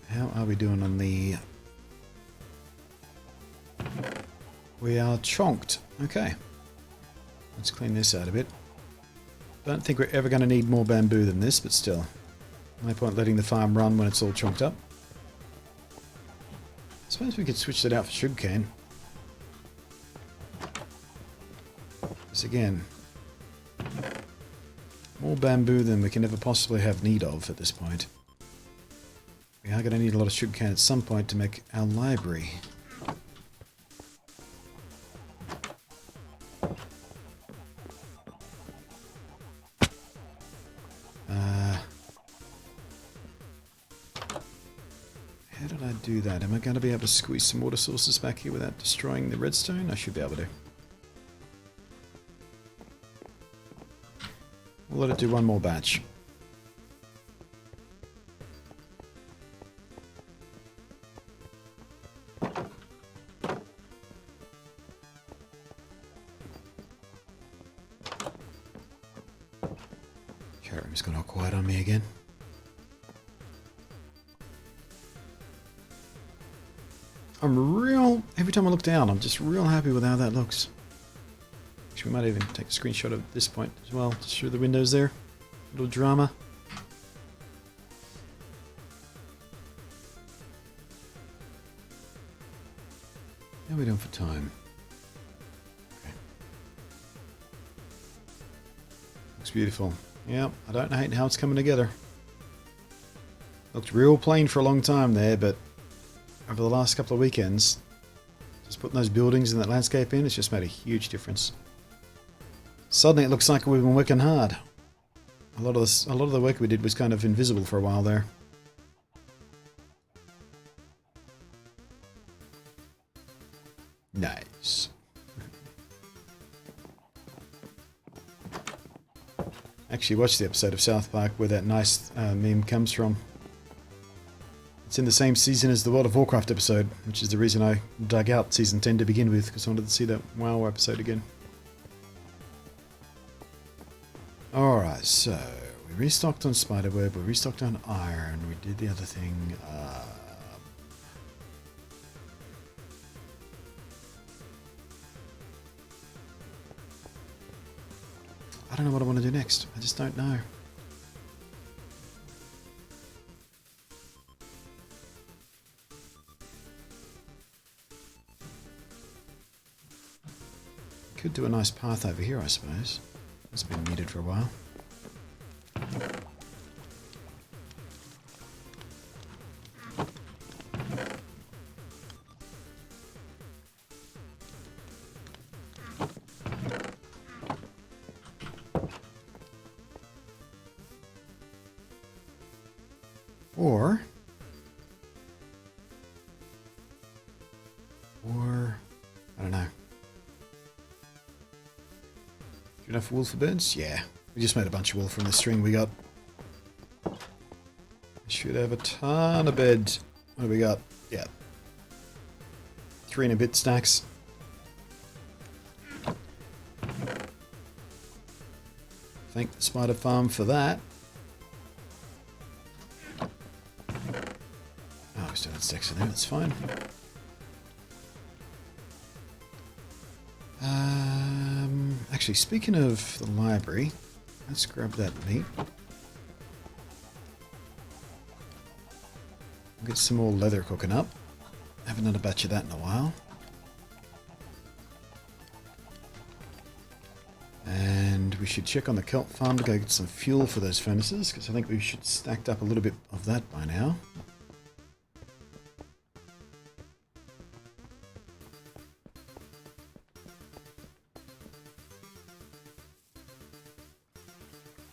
How are we doing on the... We are chonked. Okay. Let's clean this out a bit. Don't think we're ever going to need more bamboo than this, but still. No point letting the farm run when it's all chonked up. I suppose we could switch that out for sugarcane. Because again, more bamboo than we can ever possibly have need of at this point. We are going to need a lot of sugarcane at some point to make our library. How did I do that? Am I going to be able to squeeze some water sources back here without destroying the redstone? I should be able to. We'll let it do one more batch. Chat room's gone all quiet on me again. Every time I look down, I'm just real happy with how that looks. Actually, we might even take a screenshot of this point as well, just through the windows there. A little drama. How are we doing for time? Okay. Looks beautiful. Yeah, I don't hate how it's coming together. Looked real plain for a long time there, but over the last couple of weekends, just putting those buildings and that landscape in, it's just made a huge difference. Suddenly it looks like we've been working hard. A lot of the work we did was kind of invisible for a while there. Nice. Actually watched the episode of South Park where that nice meme comes from. It's in the same season as the World of Warcraft episode, which is the reason I dug out Season 10 to begin with, because I wanted to see that WoW episode again. Alright, so we restocked on spiderweb, we restocked on iron, we did the other thing. I don't know what I want to do next. I just don't know. Could do a nice path over here, I suppose. It's been needed for a while. Or I don't know. Enough wool for birds? Yeah. We just made a bunch of wool from the string we got. Should have a ton of beds. What do we got? Yeah. 3 and a bit stacks. Thank the spider farm for that. Oh, we still had stacks in there, that's fine. Actually, speaking of the library, let's grab that meat. We'll get some more leather cooking up. Haven't done a batch of that in a while. And we should check on the kelp farm to go get some fuel for those furnaces, because I think we should stacked up a little bit of that by now.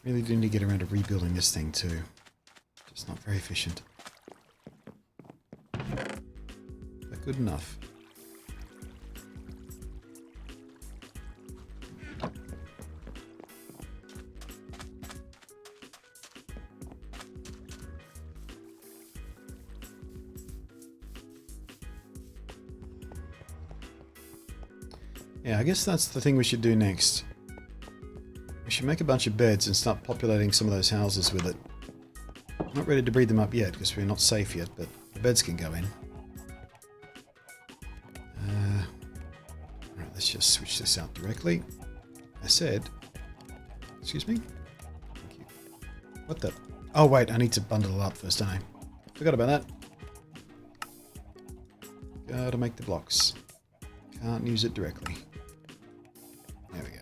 Really do need to get around to rebuilding this thing too. Just not very efficient. But good enough. Yeah, I guess that's the thing we should do next. We should make a bunch of beds and start populating some of those houses with it. I'm not ready to breed them up yet because we're not safe yet, but the beds can go in. Alright, let's just switch this out directly. I said... Excuse me? Thank you. What the... Oh wait, I need to bundle it up first, don't I? Forgot about that. Gotta make the blocks. Can't use it directly. There we go.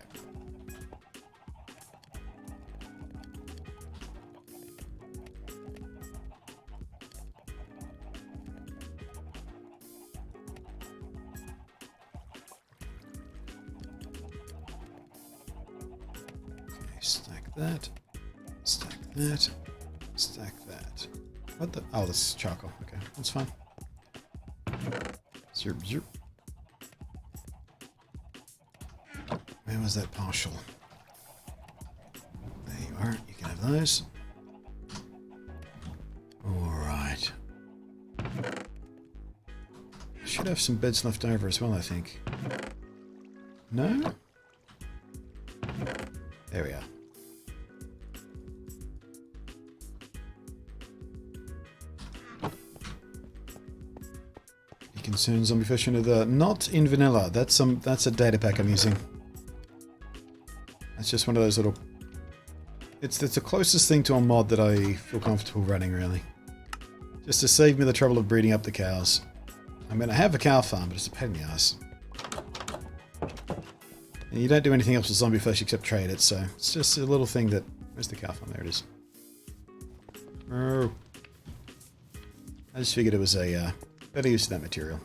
Okay, stack that. Stack that. Stack that. What the? Oh, this is charcoal. Okay, that's fine. Zerp, zerp. Where was that partial? There you are. You can have those. Alright. Should have some beds left over as well, I think. No? There we are. Concern zombie fish into the not in vanilla. That's a data pack I'm using. That's just one of those little. It's the closest thing to a mod that I feel comfortable running, really. Just to save me the trouble of breeding up the cows. I mean, I have a cow farm, but it's a pain in the ass. And you don't do anything else with zombie flesh except trade it, so it's just a little thing that. Where's the cow farm? There it is. Oh. I just figured it was a better use of that material.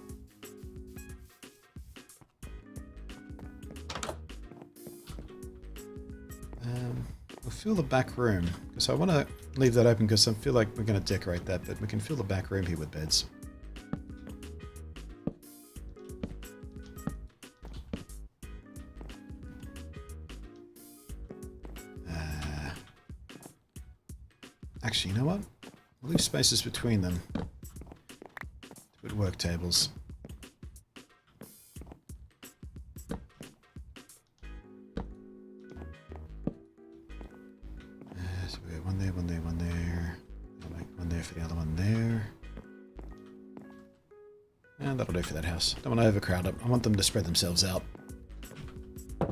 We'll fill the back room, because I want to leave that open because I feel like we're going to decorate that, but we can fill the back room here with beds. Actually, you know what? We'll leave spaces between them to put work tables. So we have one there, one there, one there. I'll make one there for the other one there. And that'll do for that house. Don't want to overcrowd it. I want them to spread themselves out. I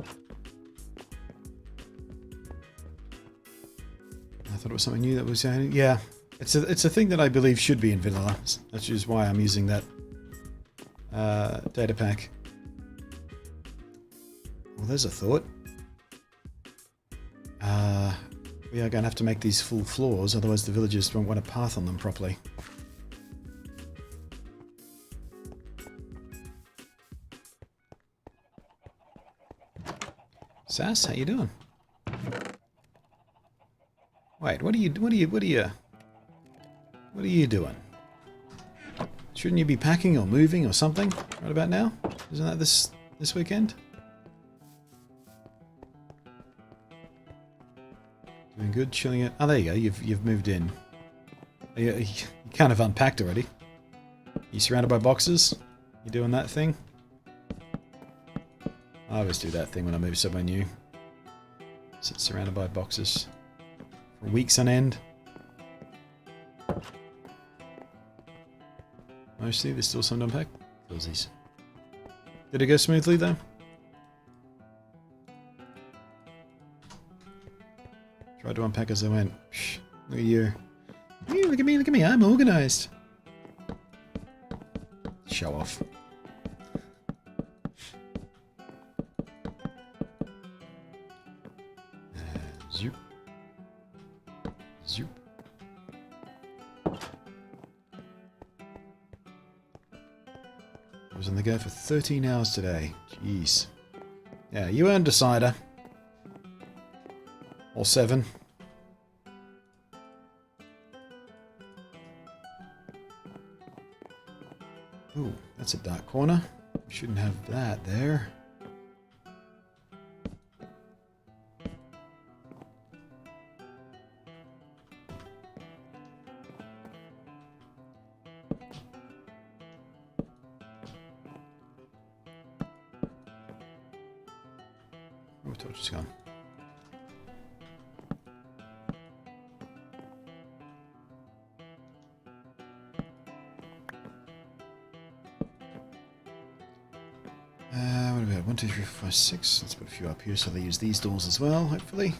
thought it was something new that was... yeah. It's a thing that I believe should be in vanilla. That's just why I'm using that data pack. Well, there's a thought. We are going to have to make these full floors, otherwise the villagers won't want a path on them properly. Sass, how you doing? Wait, what are you doing? Shouldn't you be packing or moving or something right about now? Isn't that this weekend? Doing good, chilling it. Oh, there you go. You've moved in. You kind of unpacked already. You surrounded by boxes? You doing that thing? I always do that thing when I move somewhere new. Sit surrounded by boxes for weeks on end. Mostly, there's still some to unpack. Filsies. Did it go smoothly though? Tried to unpack as I went. Psh, look at you. Hey, look at me, I'm organised. Show off. Zoop. Zoop. I was on the go for 13 hours today. Jeez. Yeah, you earned a cider. Or 7. Ooh, that's a dark corner. We shouldn't have that there. my torch is gone. What about 1, 2, 3, 4, 5, 6? Let's put a few up here so they use these doors as well, hopefully.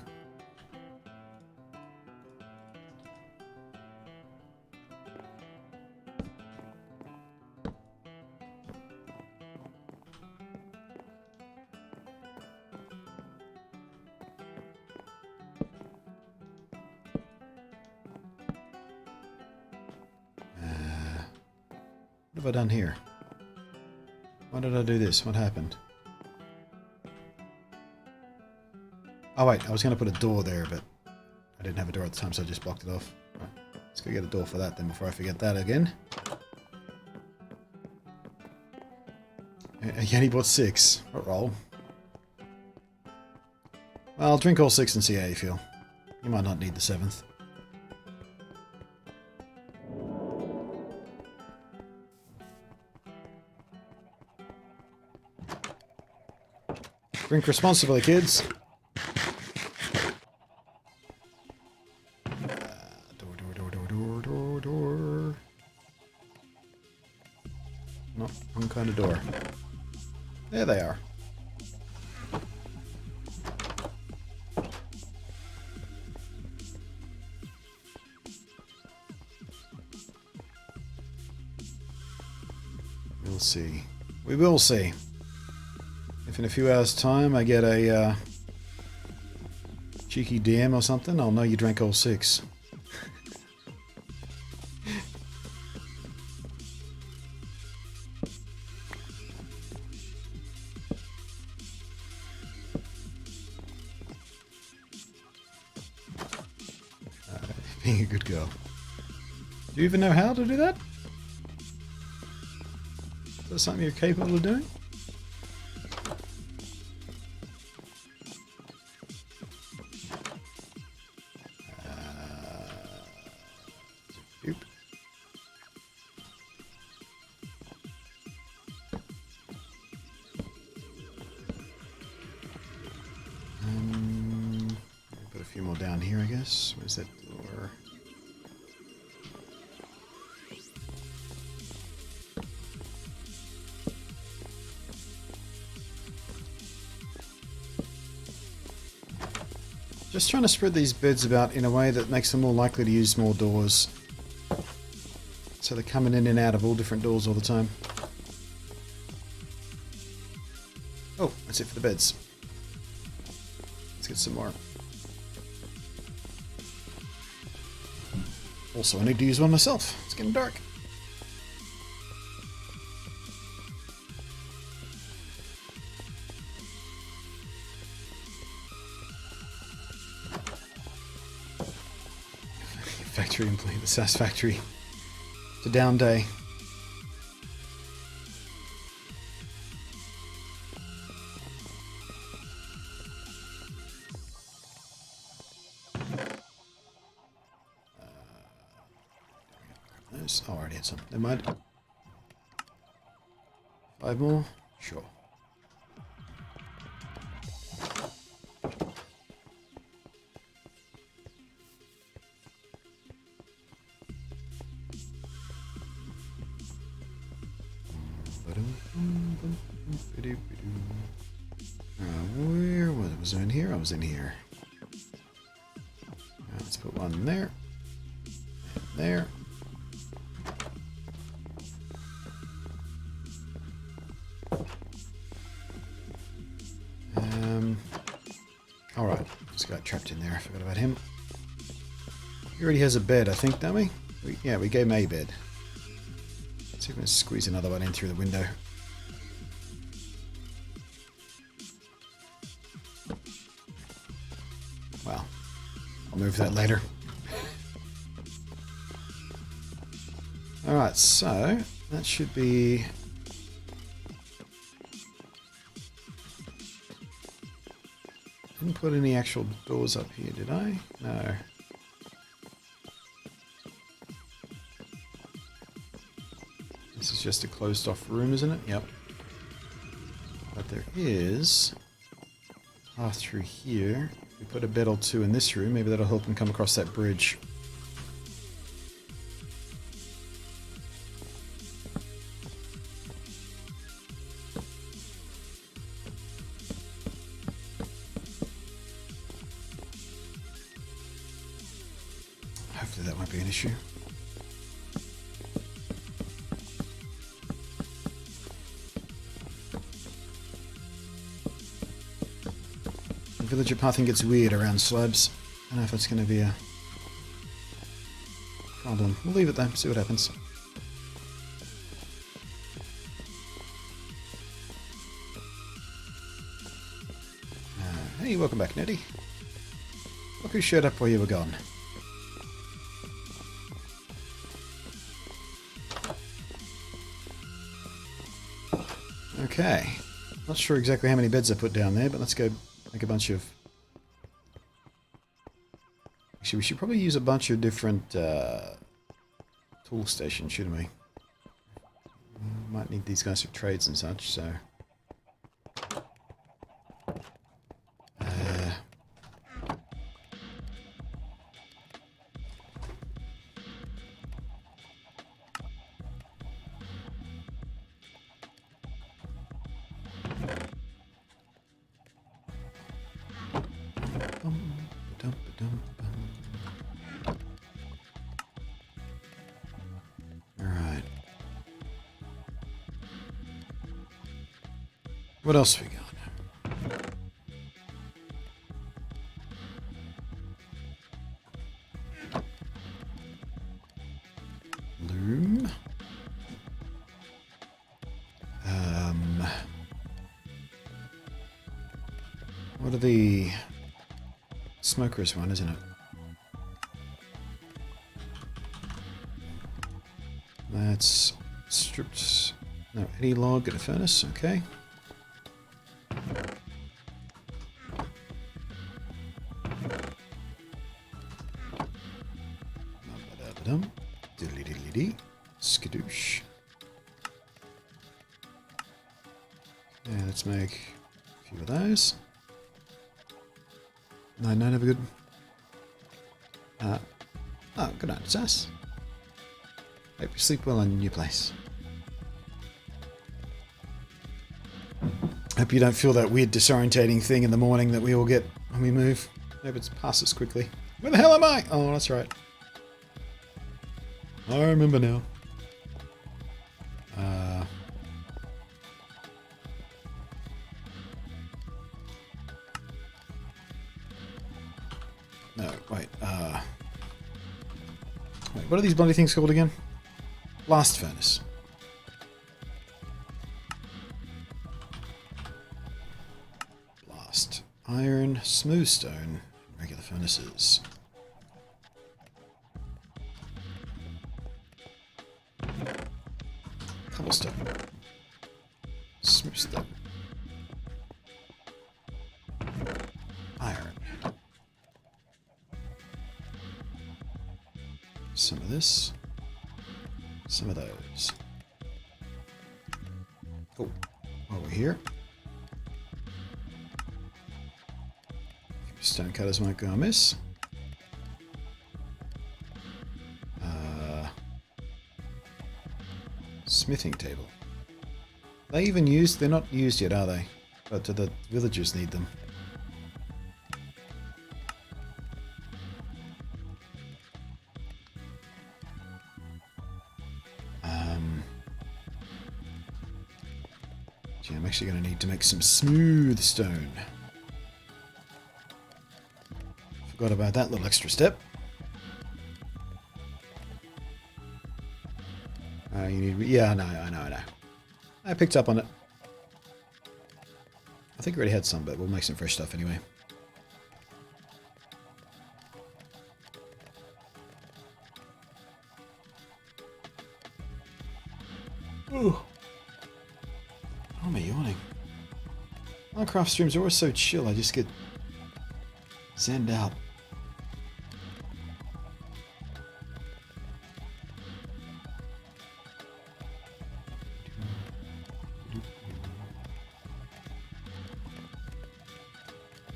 What have I done here? Why did I do this? What happened? Oh wait, I was going to put a door there, but I didn't have a door at the time, so I just blocked it off. Right. Let's go get a door for that then before I forget that again. I only bought 6. What roll? Well, I'll drink all 6 and see how you feel. You might not need the 7th. Drink responsibly, kids. Door. Not one kind of door. There they are. We'll see. We will see. If in a few hours' time I get a cheeky DM or something, I'll know you drank all 6. Being a good girl. Do you even know how to do that? Is that something you're capable of doing? Oop. Put a few more down here, I guess. Where's that door? Just trying to spread these beds about in a way that makes them more likely to use more doors. So they're coming in and out of all different doors all the time. Oh, that's it for the beds. Let's get some more. Also, I need to use one myself. It's getting dark. Factory employee, the SAS factory. It's a down day. Oh, I already had some. Never mind. 5 more? Sure. Where was I in here? I was in here. Let's put one there. And there. Alright, just got trapped in there. I forgot about him. He already has a bed, I think, don't we? Yeah, we gave him a bed. Let's see if we can squeeze another one in through the window. Well, I'll move that later. Alright, so that should be... Didn't put any actual doors up here, did I? No. This is just a closed off room, isn't it? Yep. But there is path through here. If we put a bed or two in this room, maybe that'll help him come across that bridge. Hopefully that won't be an issue. The villager pathing gets weird around slabs. I don't know if that's going to be a problem. We'll leave it though, see what happens. Hey, welcome back, Nettie. Look who showed up while you were gone. Okay. Not sure exactly how many beds I put down there, but let's go make a bunch of... Actually, we should probably use a bunch of different tool stations, shouldn't we? Might need these guys for trades and such, so... Alright. What else we got? Loom. What are the... Smoker's one, isn't it? That's stripped... No, any log at a furnace, okay. Diddly diddly dee. Skadoosh. Yeah, let's make a few of those. No, never good. Oh, good night, Sass. Hope you sleep well in your new place. Hope you don't feel that weird disorientating thing in the morning that we all get when we move. Hope it passes quickly. Where the hell am I? Oh, that's right. I remember now. No, wait. Wait, what are these bloody things called again? Blast furnace. Blast. Iron, smooth stone, regular furnaces. Cobblestone. Smooth stone. Iron. Some of this. Some of those. Oh, while we're here. Stone cutters might go amiss. Smithing table. They even used? They're not used yet, are they? But the villagers need them. Gee, I'm actually going to need to make some smooth stone. Forgot about that little extra step. You need... Yeah, I know. I picked up on it. I think we already had some, but we'll make some fresh stuff anyway. Ooh. Oh, am I yawning? Minecraft streams are always so chill, I just get zenned out.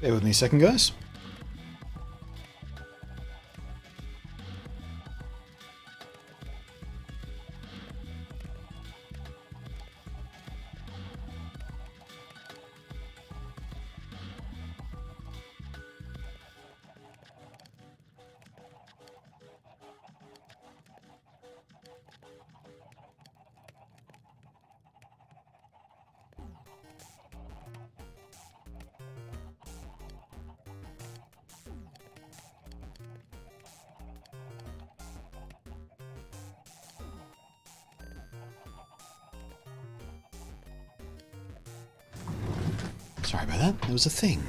Bear with me a second, guys. Sorry about that. There was a thing.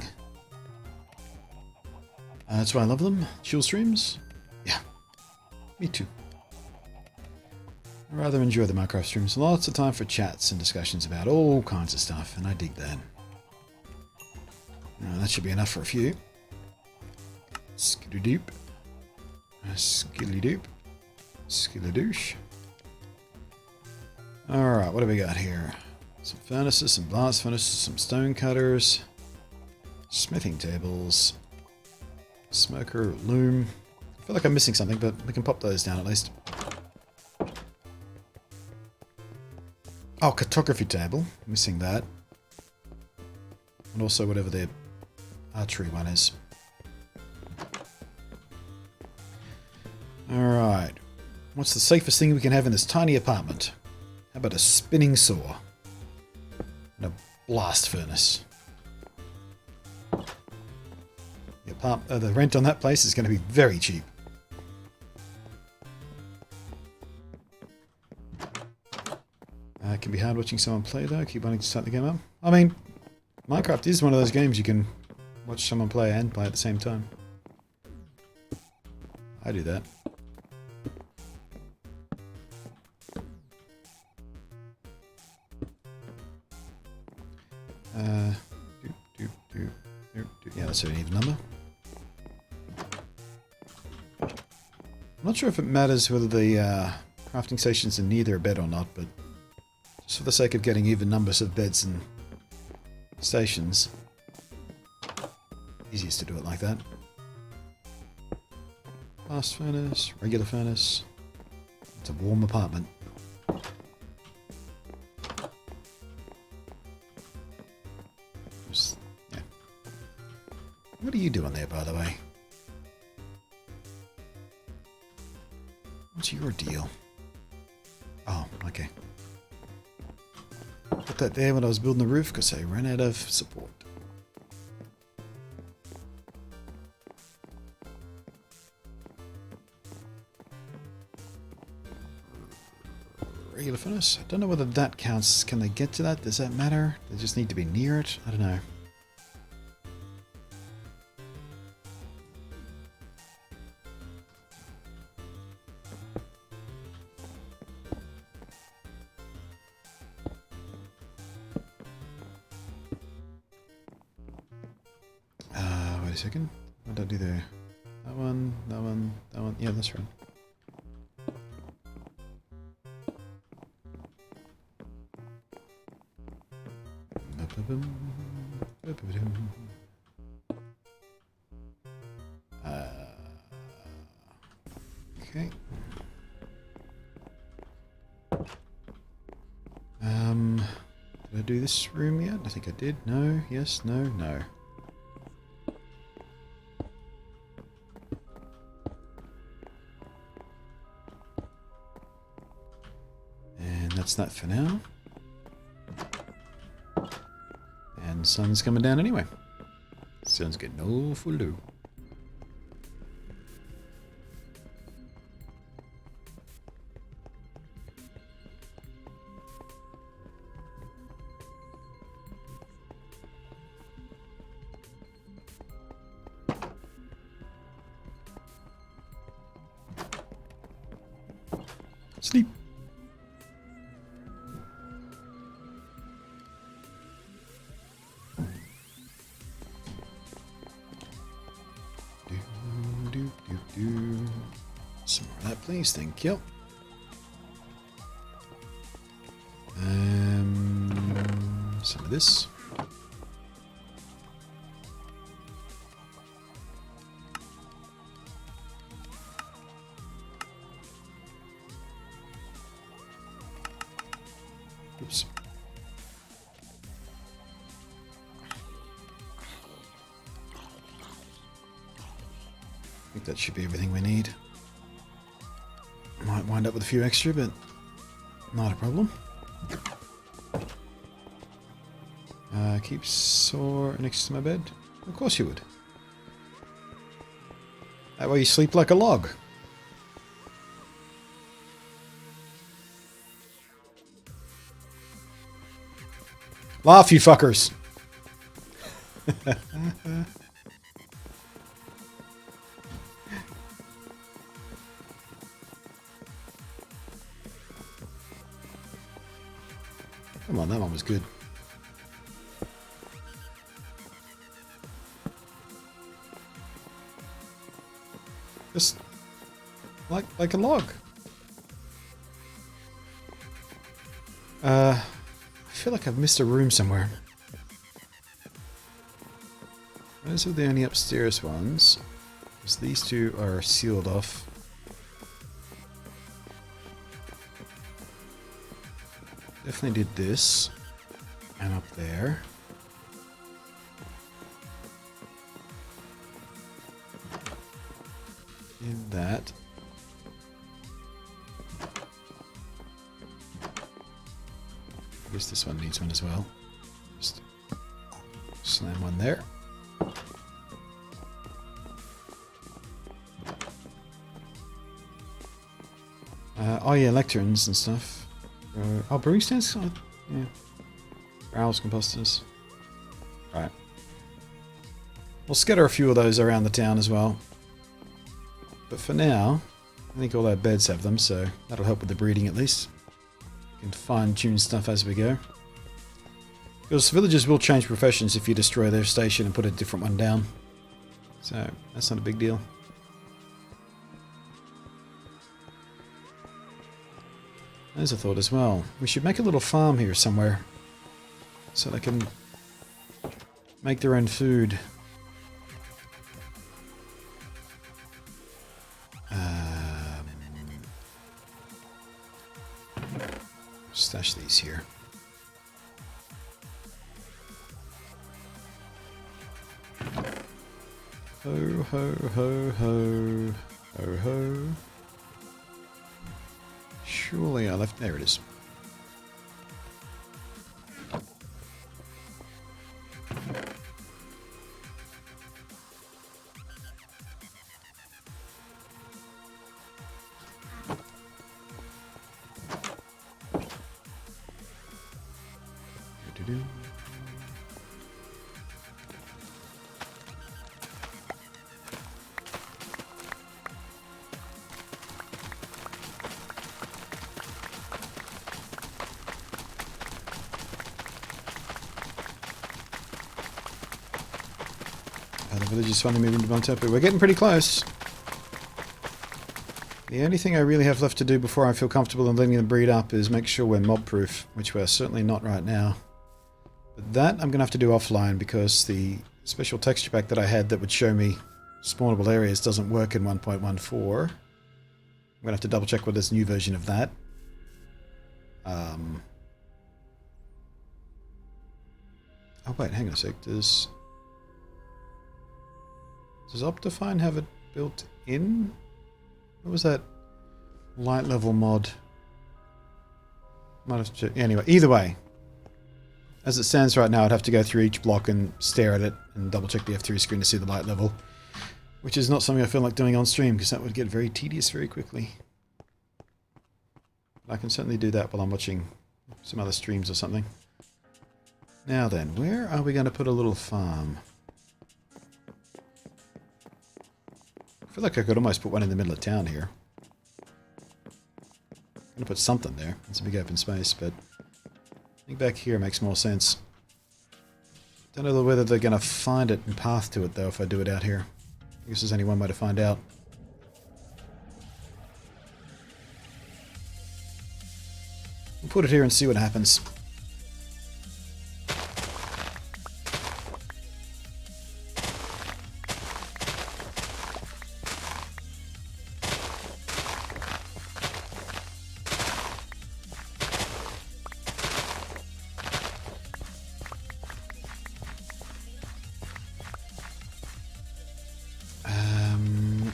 That's why I love them. Chill streams. Yeah, me too. I rather enjoy the Minecraft streams. Lots of time for chats and discussions about all kinds of stuff, and I dig that. That should be enough for a few. Skiddy-doop. Skilly-doop. Skilly-douche. Alright, what do we got here? Some furnaces, some blast furnaces, some stone cutters, smithing tables, smoker, loom. I feel like I'm missing something, but we can pop those down at least. Oh, cartography table. Missing that. And also whatever the archery one is. Alright. What's the safest thing we can have in this tiny apartment? How about a spinning saw? And a blast furnace. The rent on that place is going to be very cheap. It can be hard watching someone play though. Keep wanting to start the game up. I mean, Minecraft is one of those games you can watch someone play and play at the same time. I do that. Yeah, that's an even number. I'm not sure if it matters whether the crafting stations are near their bed or not, but just for the sake of getting even numbers of beds and stations, easiest to do it like that. Blast furnace, regular furnace. It's a warm apartment. Yeah. What are you doing there, by the way? What's your deal? Oh, okay. Put that there when I was building the roof because I ran out of support. Regular furnace. I don't know whether that counts. Can they get to that? Does that matter? They just need to be near it? I don't know. Wait a second. What did I do there? That one, that one, that one. Yeah, that's right. Okay. Did I do this room yet? I think I did. No, yes, no, no. And that's that for now. And the sun's coming down anyway. Sun's getting awful low. Sleep. Some more of that, please. Thank you. Some of this. think that should be everything we need. Might wind up with a few extra, but not a problem. Keep sore next to my bed? Of course you would. That way you sleep like a log. Laugh, you fuckers! Come on, that one was good. Just like a log. I feel like I've missed a room somewhere. Those are the only upstairs ones, because these two are sealed off. Definitely did this, and up there. Did that. I guess this one needs one as well. Just slam one there. Oh yeah, lecterns and stuff. Oh, brewing stands? Oh, yeah. Barrels, composters. Right. We'll scatter a few of those around the town as well. But for now, I think all our beds have them, so that'll help with the breeding at least. We can fine-tune stuff as we go. Because villagers will change professions if you destroy their station and put a different one down. So, that's not a big deal. There's a thought as well. We should make a little farm here somewhere. So they can make their own food. Stash these here. Ho, ho, ho, ho. Ho, ho. Surely I left... There it is. Do-do-do. The village is finally moving to BluntNate. We're getting pretty close. The only thing I really have left to do before I feel comfortable in letting them breed up is make sure we're mob-proof, which we're certainly not right now. But that I'm going to have to do offline because the special texture pack that I had that would show me spawnable areas doesn't work in 1.14. I'm going to have to double check with this new version of that. Oh wait, hang on a sec. Does Optifine have it built in? What was that light level mod? Might have to, anyway, either way. As it stands right now, I'd have to go through each block and stare at it and double check the F3 screen to see the light level. Which is not something I feel like doing on stream because that would get very tedious very quickly. But I can certainly do that while I'm watching some other streams or something. Now then, where are we going to put a little farm? I feel like I could almost put one in the middle of town here. I'm going to put something there. It's a big open space, but I think back here makes more sense. Don't know whether they're going to find it and path to it, though, if I do it out here. I guess there's only one way to find out. We'll put it here and see what happens.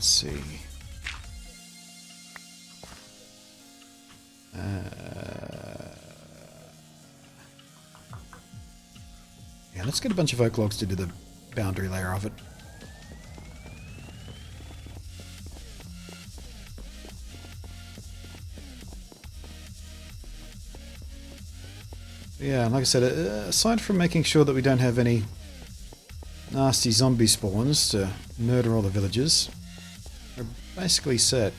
let's see. Yeah, let's get a bunch of oak logs to do the boundary layer of it. Yeah, like I said, aside from making sure that we don't have any nasty zombie spawns to murder all the villagers, we're basically set.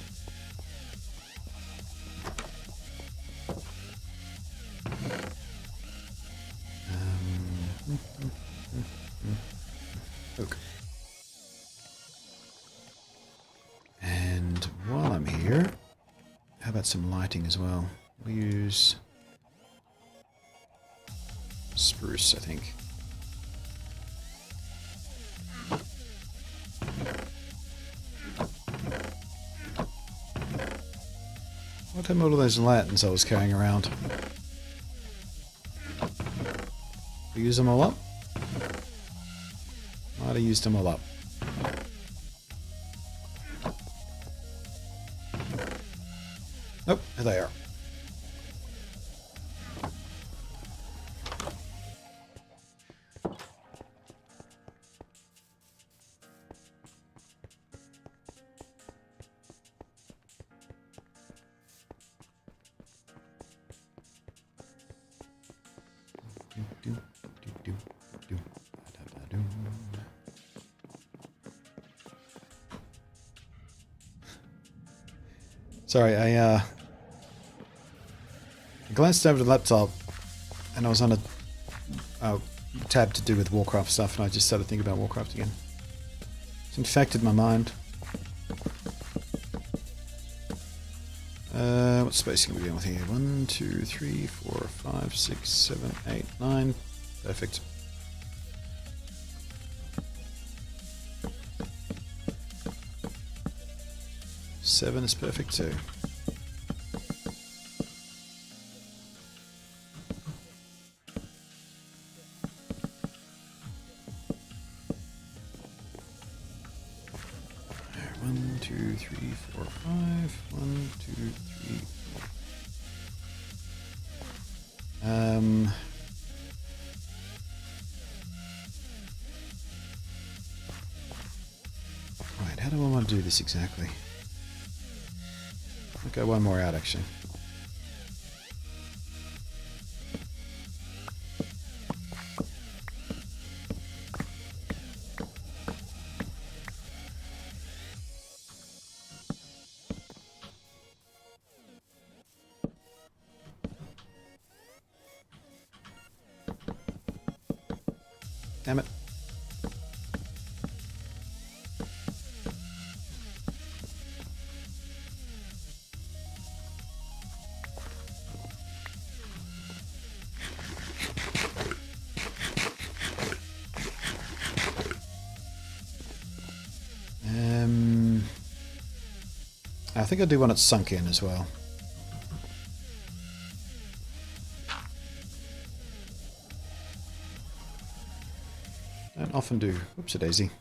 Oak. And while I'm here, how about some lighting as well? We'll use spruce, I think. What happened to all those lanterns I was carrying around? We use them all up? Might have used them all up. Nope, there they are. Sorry, I glanced over the laptop and I was on a tab to do with Warcraft stuff, and I just started thinking about Warcraft again. It's infected my mind. What spacing are we going with here? 1, 2, 3, 4, 5, 6, 7, 8, 9. Perfect. Seven is perfect too. There, 1, 2, 3, 4, 5. 1, 2, 3, 4. Right, how do I want to do this exactly? Okay, one more out actually. Damn it. I think I do want it sunk in as well. Don't often do, whoops a daisy.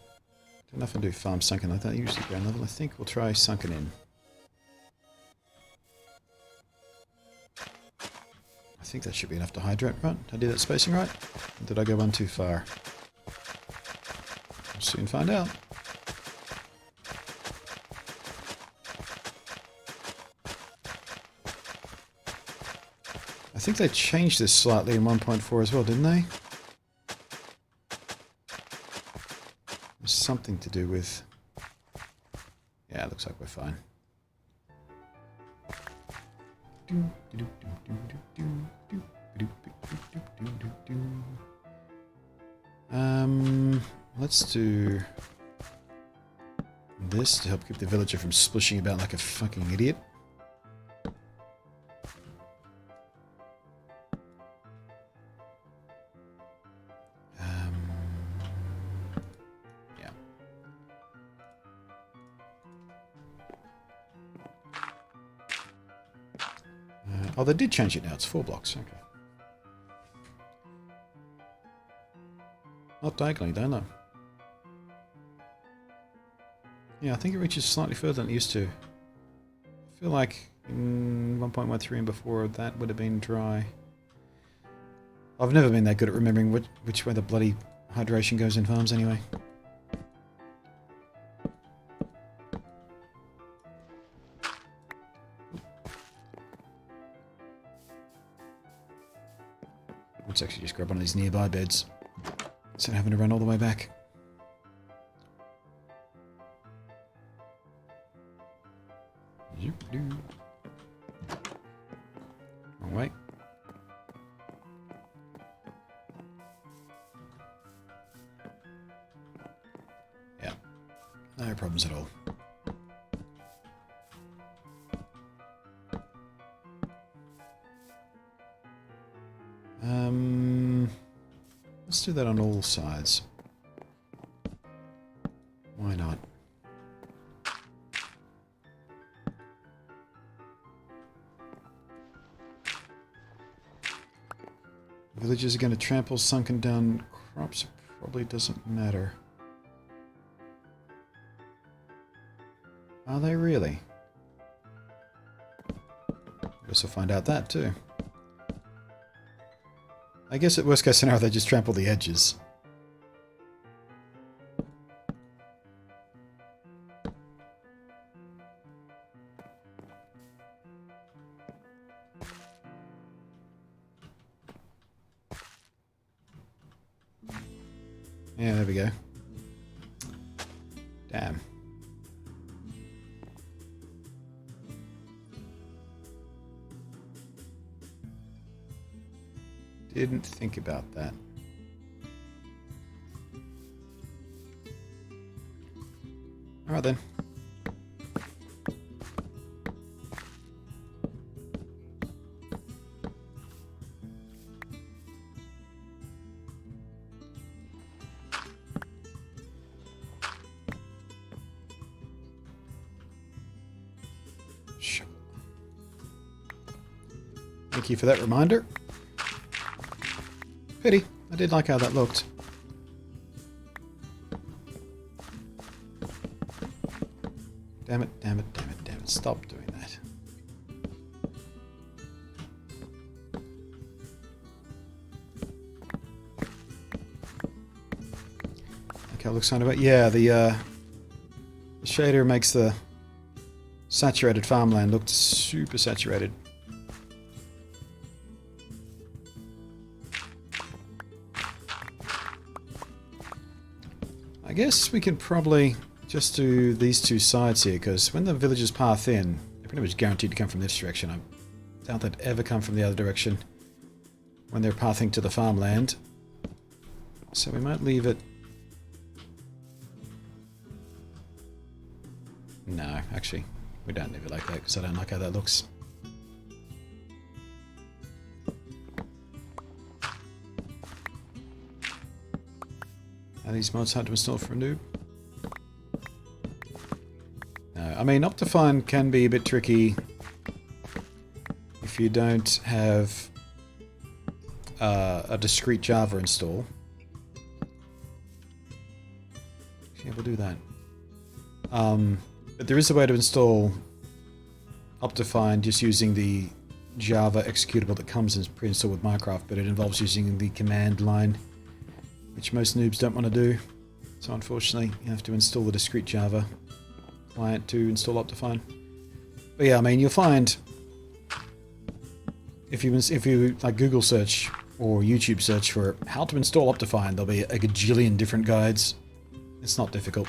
Don't often do farm sunken like that, usually ground level. I think we'll try sunken in. I think that should be enough to hydrate, right? Did I do that spacing right? Or did I go one too far? We'll soon find out. I think they changed this slightly in 1.4 as well, didn't they? There's something to do with... Yeah, it looks like we're fine. Let's do this to help keep the villager from splishing about like a fucking idiot. Yeah. Oh, they did change it now. It's 4 blocks. Okay. Not diagonally, though, no. Yeah, I think it reaches slightly further than it used to. I feel like in 1.13 and before that would have been dry. I've never been that good at remembering which way the bloody hydration goes in farms anyway. Let's actually just grab one of these nearby beds instead of having to run all the way back. Wrong way. Yeah, no problems at all. Let's do that on all sides. Why not? Villagers are going to trample sunken down crops. It probably doesn't matter. Are they really? Guess we'll find out that too. I guess at worst case scenario they just trample the edges. Yeah, there we go. Damn. Didn't think about that. Alright then. Thank you for that reminder. Pity. I did like how that looked. Damn it, damn it, damn it, damn it. Stop doing that. Okay, looks kind of... Yeah, the shader makes the saturated farmland look super saturated. I guess we can probably just do these two sides here, because when the villagers path in, they're pretty much guaranteed to come from this direction. I doubt they'd ever come from the other direction when they're pathing to the farmland. So we might leave it... No, actually, we don't leave it like that, because I don't like how that looks. Are these mods hard to install for a noob? No, I mean, Optifine can be a bit tricky if you don't have a discrete Java install. Yeah, we'll do that. But there is a way to install Optifine just using the Java executable that comes in pre-installed with Minecaft, but it involves using the command line, which most noobs don't want to do. So unfortunately, you have to install the discrete Java client to install Optifine. But yeah, I mean, you'll find if you like Google search or YouTube search for how to install Optifine, there'll be a gajillion different guides. It's not difficult.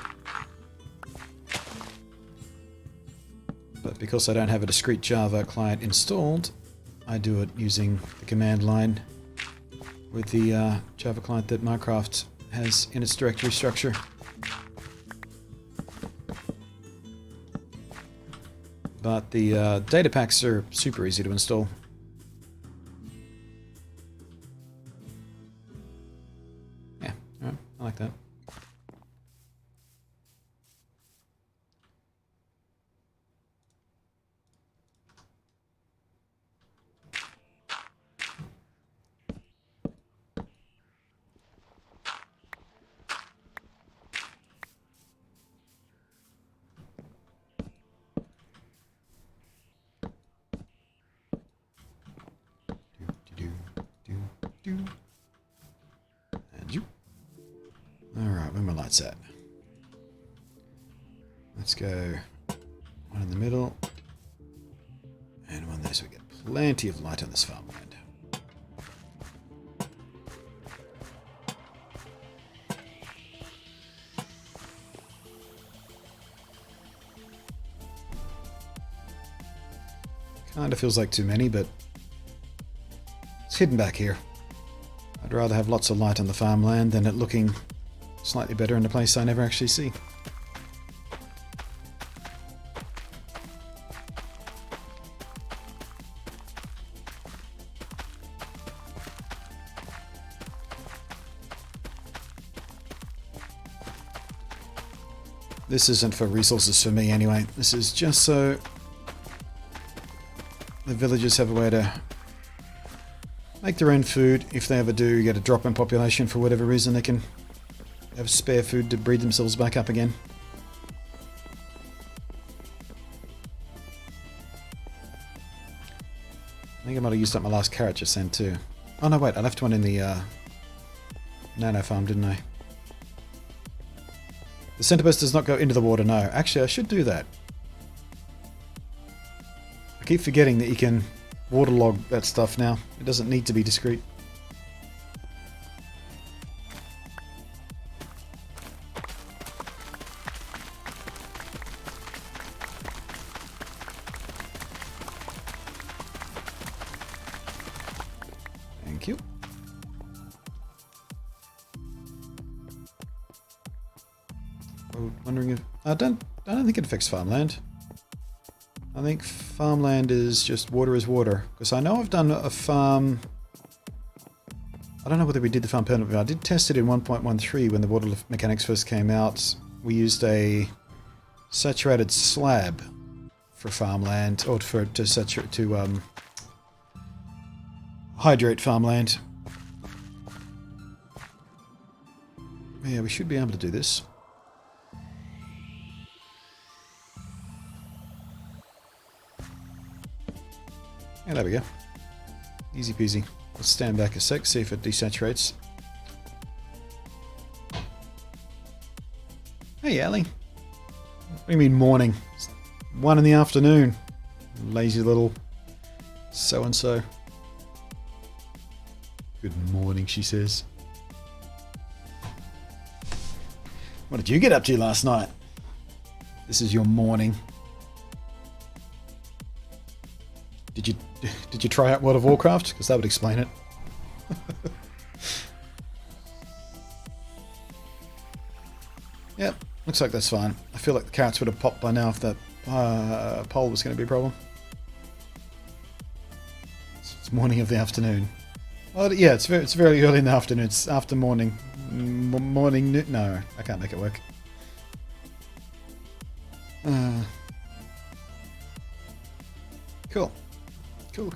But because I don't have a discrete Java client installed, I do it using the command line with the Java client that Minecraft has in its directory structure. But the data packs are super easy to install. Yeah, alright, I like that. And you. Alright, where are my lights at? Let's go one in the middle. And one there, so we get plenty of light on this farmland. Kind of feels like too many, but it's hidden back here. I'd rather have lots of light on the farmland than it looking slightly better in a place I never actually see. This isn't for resources for me anyway. This is just so the villagers have a way to make their own food. If they ever do get a drop in population for whatever reason, they can have spare food to breed themselves back up again. I think I might have used up my last carrot just then too. Oh no, wait, I left one in the nano farm, didn't I? The centerburst does not go into the water, no. Actually, I should do that. I keep forgetting that you can waterlog that stuff now. It doesn't need to be discreet. Thank you. I'm wondering if I don't think it affects farmland. I think farmland is just water is water. Because I know I've done a farm. I don't know whether we did the farm permanently. I did test it in 1.13 when the water mechanics first came out. We used a saturated slab for farmland, or to hydrate farmland. Yeah, we should be able to do this. Yeah, there we go. Easy peasy. Let's stand back a sec, see if it desaturates. Hey, Allie. What do you mean morning? It's 1 in the afternoon. Lazy little so-and-so. Good morning, she says. What did you get up to last night? This is your morning. Did you try out World of Warcraft? Because that would explain it. Yep, looks like that's fine. I feel like the carrots would have popped by now if that poll was going to be a problem. It's morning of the afternoon. Well, yeah, it's very early in the afternoon. It's after morning. Morning, no, I can't make it work. Cool. Cool.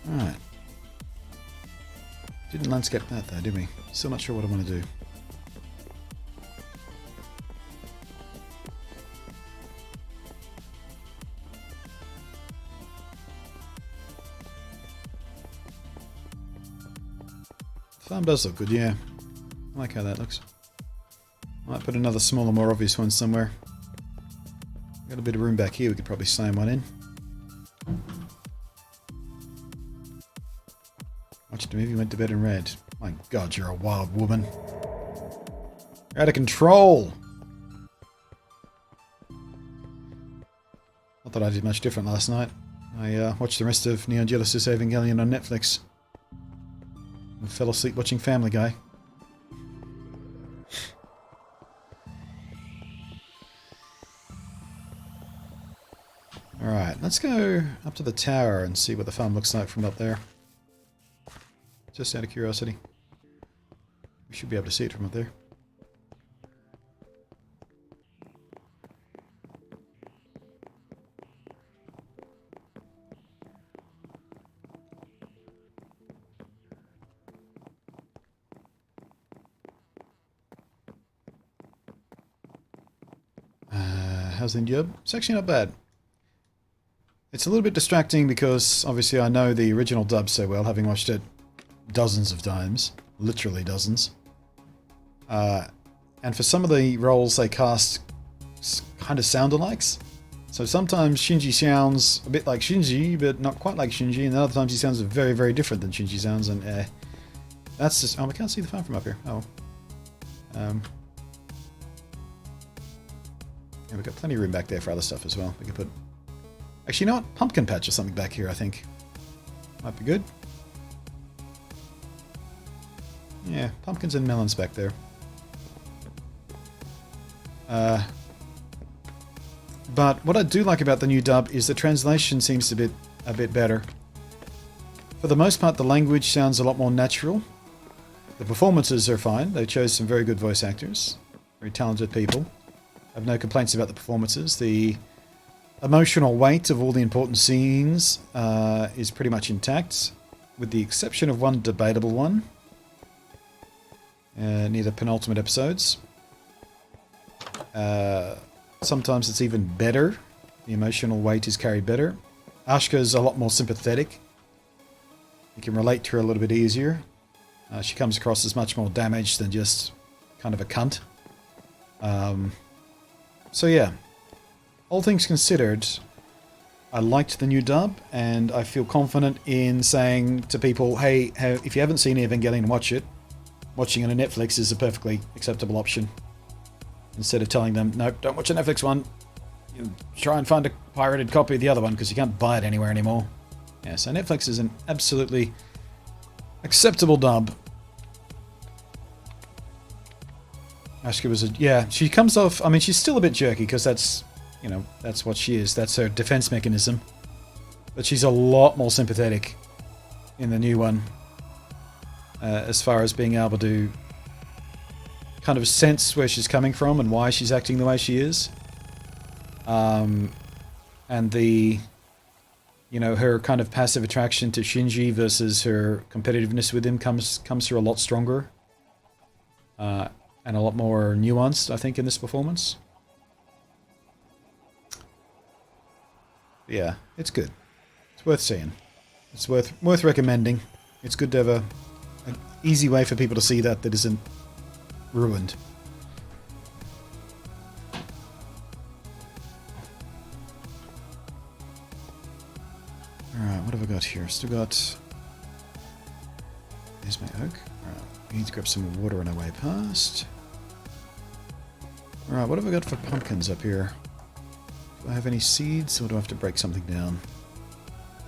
Alright. Didn't landscape that though, did we? Still not sure what I want to do. Farm does look good, yeah. I like how that looks. Might put another smaller, more obvious one somewhere. Got a bit of room back here, we could probably slam one in. Watched a movie, went to bed and read. My god, you're a wild woman. You're out of control! Not that I did much different last night. I watched the rest of Neon Genesis Evangelion on Netflix. And fell asleep watching Family Guy. Alright, let's go up to the tower and see what the farm looks like from up there. Just out of curiosity. We should be able to see it from up there. How's the job? It's actually not bad. it's a little bit distracting because obviously I know the original dub so well, having watched it dozens of times. Literally dozens. And for some of the roles they cast kind of sound alikes. So sometimes Shinji sounds a bit like Shinji, but not quite like Shinji, and other times he sounds very, very different than Shinji sounds, and that's just... Oh, I can't see the farm from up here. Oh. Yeah, we've got plenty of room back there for other stuff as well. We could put... Actually, you know what? Pumpkin patch or something back here, I think. Might be good. Yeah, pumpkins and melons back there. But what I do like about the new dub is the translation seems a bit better. For the most part, the language sounds a lot more natural. The performances are fine. They chose some very good voice actors. Very talented people. I have no complaints about the performances. The emotional weight of all the important scenes is pretty much intact, with the exception of one debatable one near the penultimate episodes. Sometimes it's even better. The emotional weight is carried better. Ashka's a lot more sympathetic. You can relate to her a little bit easier. She comes across as much more damaged than just kind of a cunt. So yeah, all things considered, I liked the new dub, and I feel confident in saying to people, hey, if you haven't seen Evangelion, watch it. Watching it on Netflix is a perfectly acceptable option. Instead of telling them, nope, don't watch the Netflix one. You try and find a pirated copy of the other one, because you can't buy it anywhere anymore. Yeah, so Netflix is an absolutely acceptable dub. Ashka was yeah, she comes off, I mean, she's still a bit jerky, because that's, you know, that's what she is. That's her defense mechanism. But she's a lot more sympathetic in the new one. As far as being able to kind of sense where she's coming from and why she's acting the way she is. And the, you know, her kind of passive attraction to Shinji versus her competitiveness with him comes through a lot stronger. And a lot more nuanced, I think, in this performance. Yeah, it's good. It's worth seeing. It's worth recommending. It's good to have an easy way for people to see that isn't ruined. Alright, what have I got here? Still got... There's my oak. Alright, we need to grab some water on our way past. Alright, what have I got for pumpkins up here? Do I have any seeds, or do I have to break something down?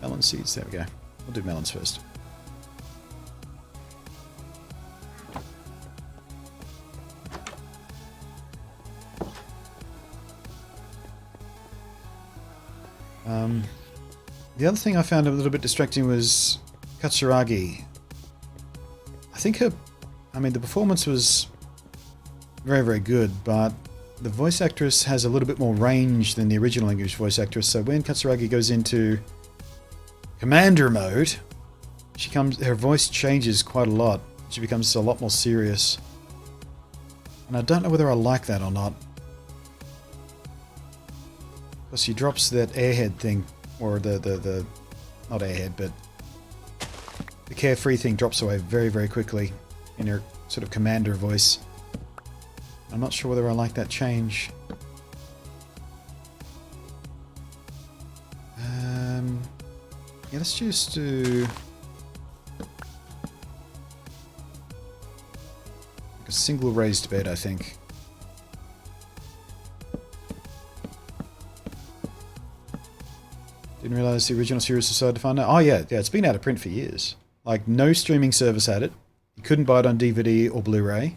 Melon seeds, there we go. We'll do melons first. The other thing I found a little bit distracting was Katsuragi. I think the performance was very, very good, but the voice actress has a little bit more range than the original English voice actress, so when Katsuragi goes into commander mode, her voice changes quite a lot. She becomes a lot more serious. And I don't know whether I like that or not. Because she drops that airhead thing, or the not airhead, but the carefree thing drops away very, very quickly in her sort of commander voice. I'm not sure whether I like that change. Yeah, let's just do a single raised bed, I think. Didn't realize the original series decided to find out. Oh yeah, it's been out of print for years. Like, no streaming service had it. You couldn't buy it on DVD or Blu-ray.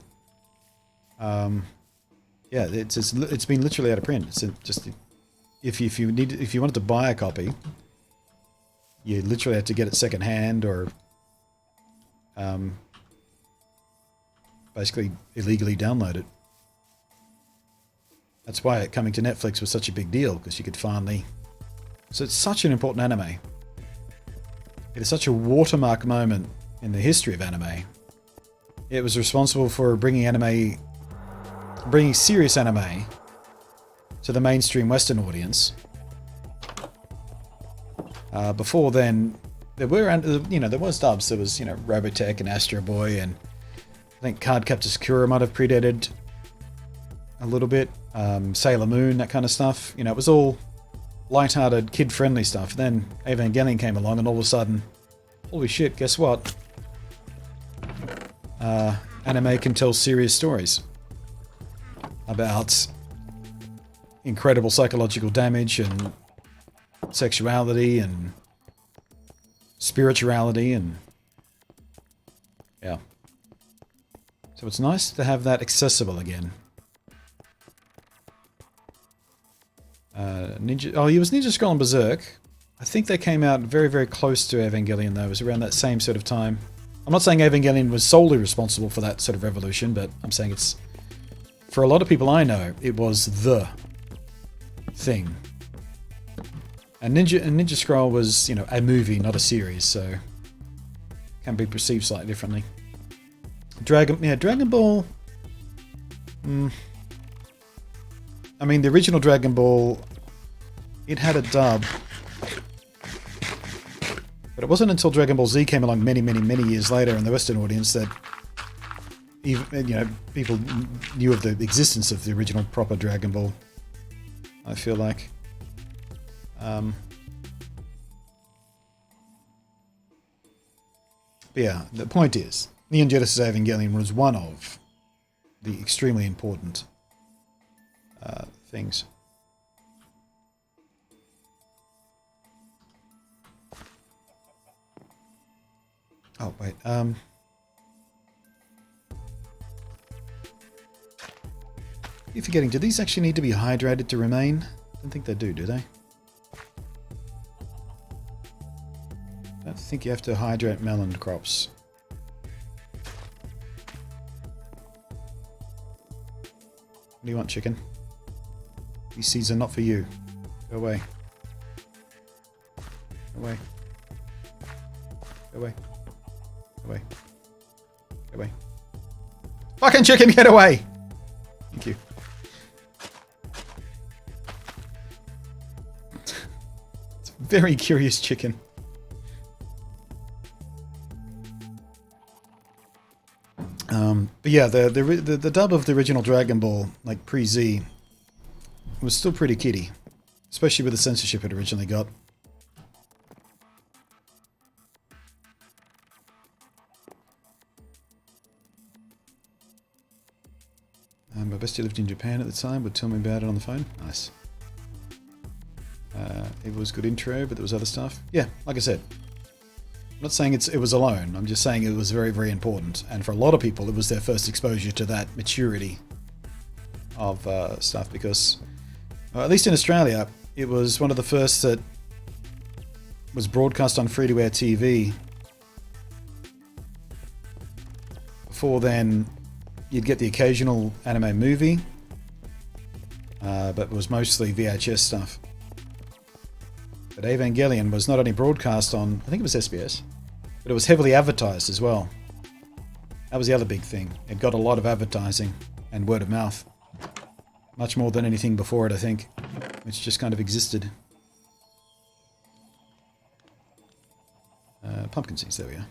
Yeah, it's been literally out of print. It's just if you wanted to buy a copy, you literally had to get it secondhand or basically illegally download it. That's why it coming to Netflix was such a big deal, because you could finally... So it's such an important anime. It is such a watermark moment in the history of anime. It was responsible for bringing serious anime to the mainstream Western audience. Before then, there were, there was dubs. There was, Robotech and Astro Boy, and I think Cardcaptor Sakura might have predated a little bit. Sailor Moon, that kind of stuff. It was all light-hearted, kid-friendly stuff. Then Evangelion came along, and all of a sudden, holy shit, guess what? Anime can tell serious stories about incredible psychological damage and sexuality and spirituality and yeah. So it's nice to have that accessible again. It was Ninja Scroll and Berserk. I think they came out very, very close to Evangelion though. It was around that same sort of time. I'm not saying Evangelion was solely responsible for that sort of revolution, but I'm saying it's, for a lot of people I know, it was the thing. And Ninja Scroll was, a movie, not a series, so can be perceived slightly differently. Dragon Ball. I mean, the original Dragon Ball, it had a dub. But it wasn't until Dragon Ball Z came along many, many, many years later in the Western audience that even, people knew of the existence of the original proper Dragon Ball. I feel like. But yeah, the point is, Neon Genesis Evangelion was one of the extremely important things. Oh, wait. You're forgetting, do these actually need to be hydrated to remain? I don't think they do they? I don't think you have to hydrate melon crops. What do you want, chicken? These seeds are not for you. Go away. Go away. Go away. Go away. Go away. Fucking chicken, get away! Thank you. It's a very curious chicken. But yeah, the dub of the original Dragon Ball, like pre-Z, was still pretty kiddie. Especially with the censorship it originally got. My bestie lived in Japan at the time, would tell me about it on the phone. Nice. It was good intro, but there was other stuff. Yeah, like I said. I'm not saying it was alone, I'm just saying it was very, very important. And for a lot of people, it was their first exposure to that maturity of stuff, because, at least in Australia, it was one of the first that was broadcast on free-to-air TV. Before then, you'd get the occasional anime movie, but it was mostly VHS stuff. But Evangelion was not only broadcast on, I think it was SBS, but it was heavily advertised as well. That was the other big thing. It got a lot of advertising and word of mouth. Much more than anything before it, I think, which just kind of existed. Pumpkin seeds, there we are.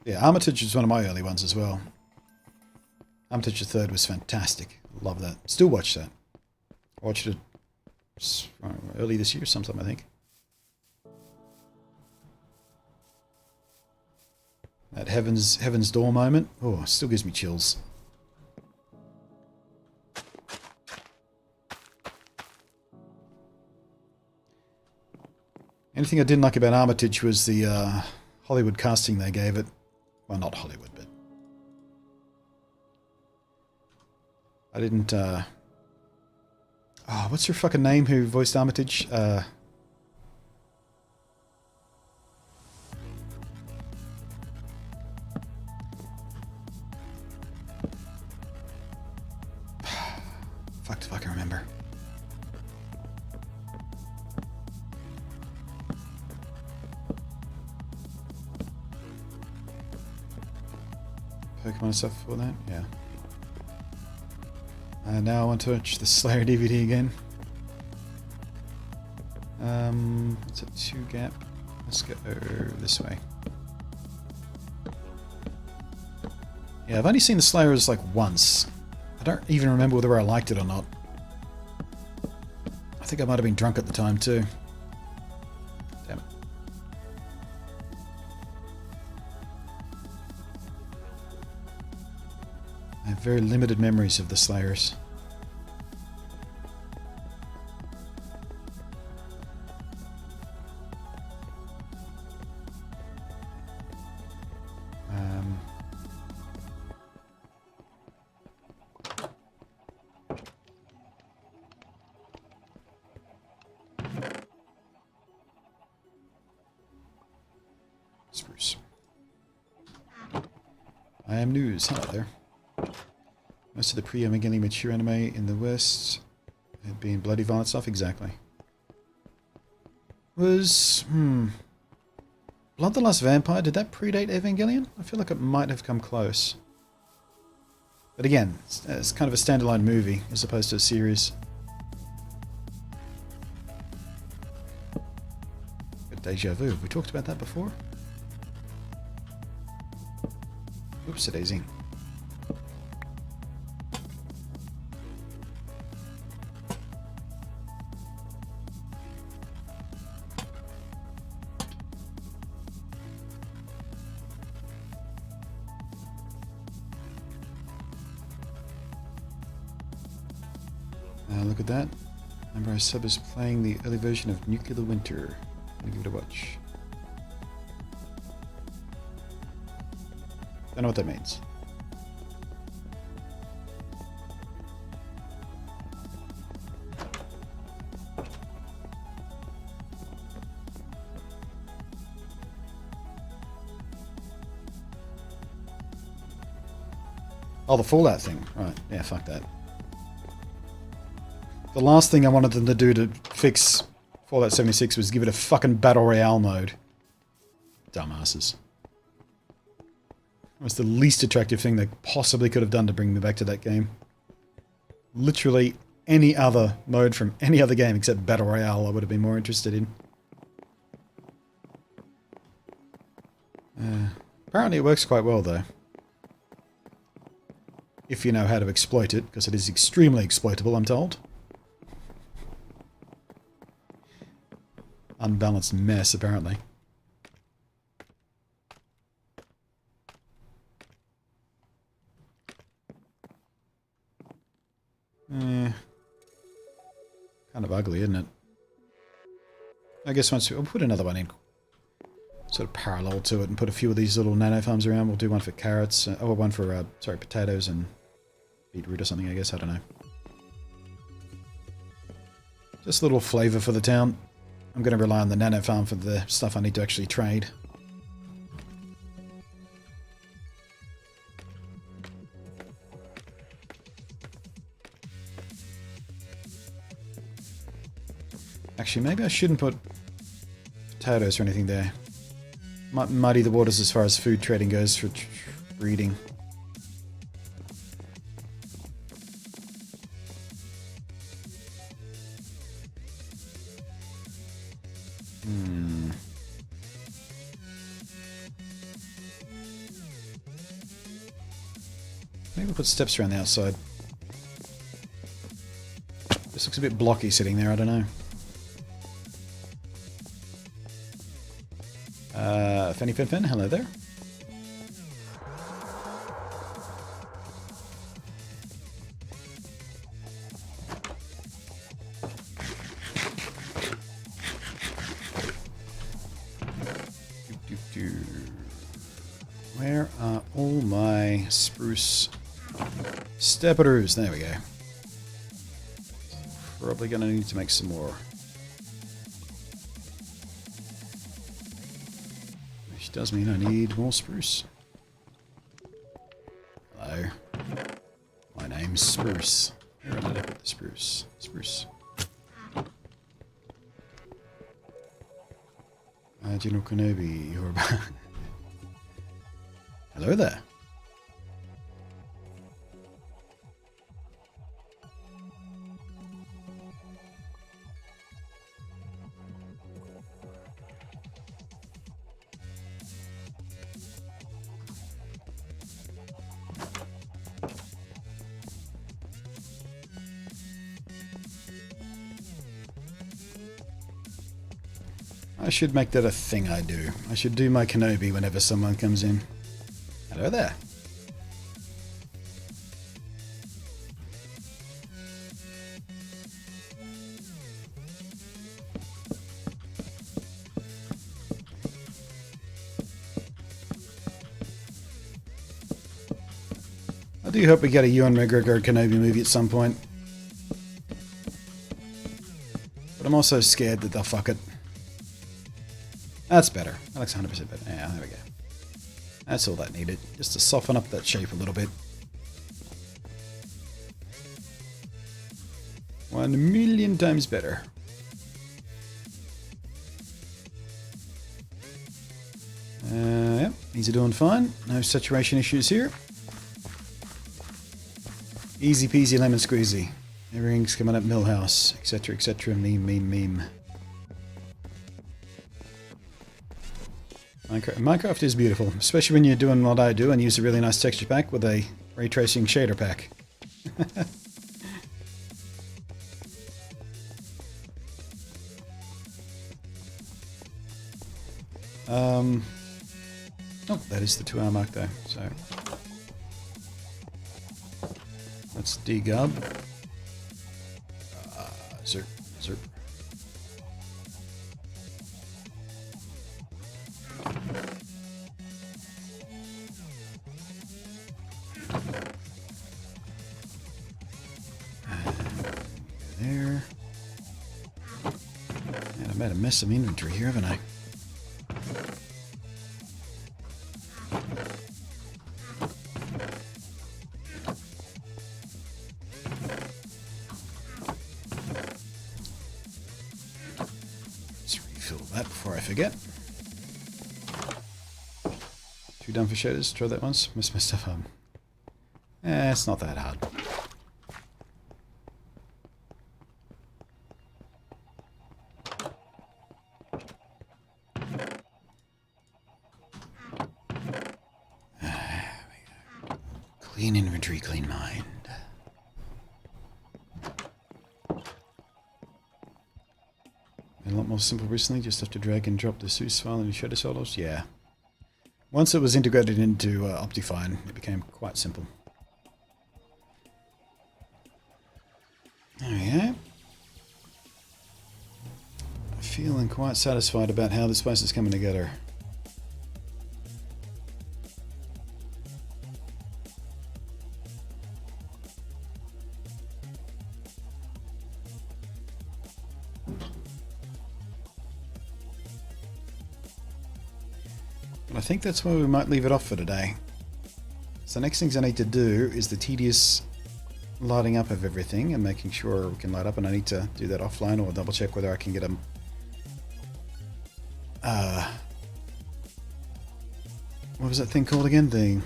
Yeah, Armitage was one of my early ones as well. Armitage the Third was fantastic. Love that. Still watch that. I watched it early this year sometime, I think. That Heaven's Door moment. Oh, still gives me chills. Anything I didn't like about Armitage was the Hollywood casting they gave it. Well, not Hollywood, but I didn't, oh, what's her fucking name who voiced Armitage? Fuck if I can remember. Pokemon stuff for that? Yeah. Now I want to watch the Slayer DVD again. It's a 2 gap. Let's go this way. Yeah, I've only seen the Slayers like once. I don't even remember whether I liked it or not. I think I might have been drunk at the time too. Damn it. I have very limited memories of the Slayers. Spruce. I am news. Hello there. Most of the pre-Evangelion mature anime in the West had been bloody violent stuff. Exactly. Was Blood the Last Vampire, did that predate Evangelion? I feel like it might have come close. But again, it's kind of a standalone movie as opposed to a series. Got deja vu. We talked about that before? Oops, a daisy. Look at that. Remember, I sub is playing the early version of Nuclear Winter. I'm gonna give it a watch. Don't know what that means. Oh, the Fallout thing. Right. Yeah, fuck that. The last thing I wanted them to do to fix Fallout 76 was give it a fucking Battle Royale mode. Dumbasses. It was the least attractive thing they possibly could have done to bring me back to that game. Literally any other mode from any other game except Battle Royale I would have been more interested in. Apparently it works quite well though. If you know how to exploit it, because it is extremely exploitable, I'm told. Unbalanced mess, apparently. Kind of ugly, isn't it? I guess once we'll put another one in, sort of parallel to it, and put a few of these little nano farms around. We'll do one for carrots, one for sorry, potatoes and beetroot or something. I guess, I don't know. Just a little flavour for the town. I'm going to rely on the nano farm for the stuff I need to actually trade. Actually, maybe I shouldn't put potatoes or anything there. Might muddy the waters as far as food trading goes for breeding. Maybe we'll put steps around the outside. This looks a bit blocky sitting there, I don't know. Fenny Fen Fen, hello there. Where are all my spruce steparoos? There we go. Probably gonna need to make some more. Which does mean I need more spruce. Hello. My name's Spruce. Here, let me put the spruce. Spruce. General Kenobi, you're about... Hello there. I should make that a thing I do. I should do my Kenobi whenever someone comes in. Hello there. I do hope we get a Ewan McGregor Kenobi movie at some point. But I'm also scared that they'll fuck it. That's better. That looks 100% better. Yeah, there we go. That's all that needed. Just to soften up that shape a little bit. 1,000,000 times better. Yep, these are doing fine. No saturation issues here. Easy peasy lemon squeezy. Everything's coming up Millhouse, etc, etc, meme. Minecraft is beautiful, especially when you're doing what I do and use a really nice texture pack with a ray tracing shader pack. Oh, that is the 2 hour mark though, so let's degub. Zerp. There. Man, I made a mess of inventory here, haven't I? That before I forget. Too done for shaders? Try that once. Messed my stuff up. It's not that hard. There we go. Clean inventory, clean mind. A lot more simple recently, just have to drag and drop the source file into shader solos. Yeah. Once it was integrated into Optifine, it became quite simple. There we go. Feeling quite satisfied about how this place is coming together. I think that's where we might leave it off for today. So the next things I need to do is the tedious lighting up of everything and making sure we can light up, and I need to do that offline or double check whether I can get them. What was that thing called again? The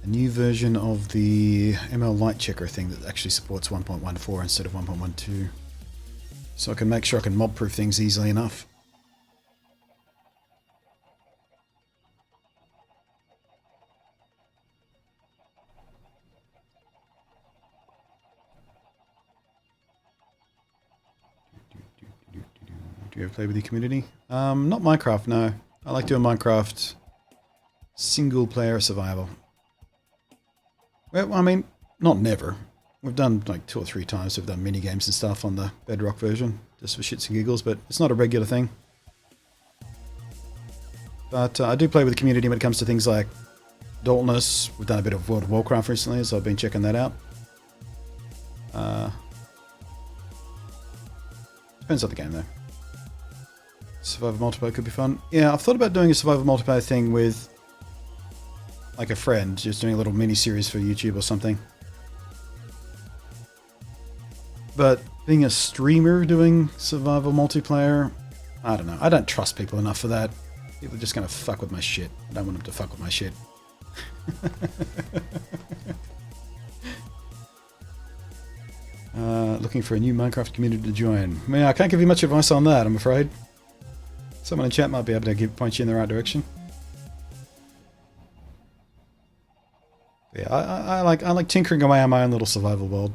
new version of the ML Light Checker thing that actually supports 1.14 instead of 1.12. So I can make sure I can mob proof things easily enough. Do you ever play with your community? Not Minecraft, no. I like doing Minecraft single player survival. Well, I mean, not never. We've done like 2 or 3 times. We've done mini games and stuff on the Bedrock version, just for shits and giggles, but it's not a regular thing. But I do play with the community when it comes to things like Dauntless. We've done a bit of World of Warcraft recently, so I've been checking that out. Depends on the game, though. Survival multiplayer could be fun. Yeah, I've thought about doing a survival multiplayer thing with like a friend, just doing a little mini-series for YouTube or something. But being a streamer doing survival multiplayer, I don't know. I don't trust people enough for that. People are just going to fuck with my shit. I don't want them to fuck with my shit. Looking for a new Minecraft community to join. I mean, I can't give you much advice on that, I'm afraid. Someone in chat might be able to point you in the right direction. Yeah, I like tinkering away on my own little survival world.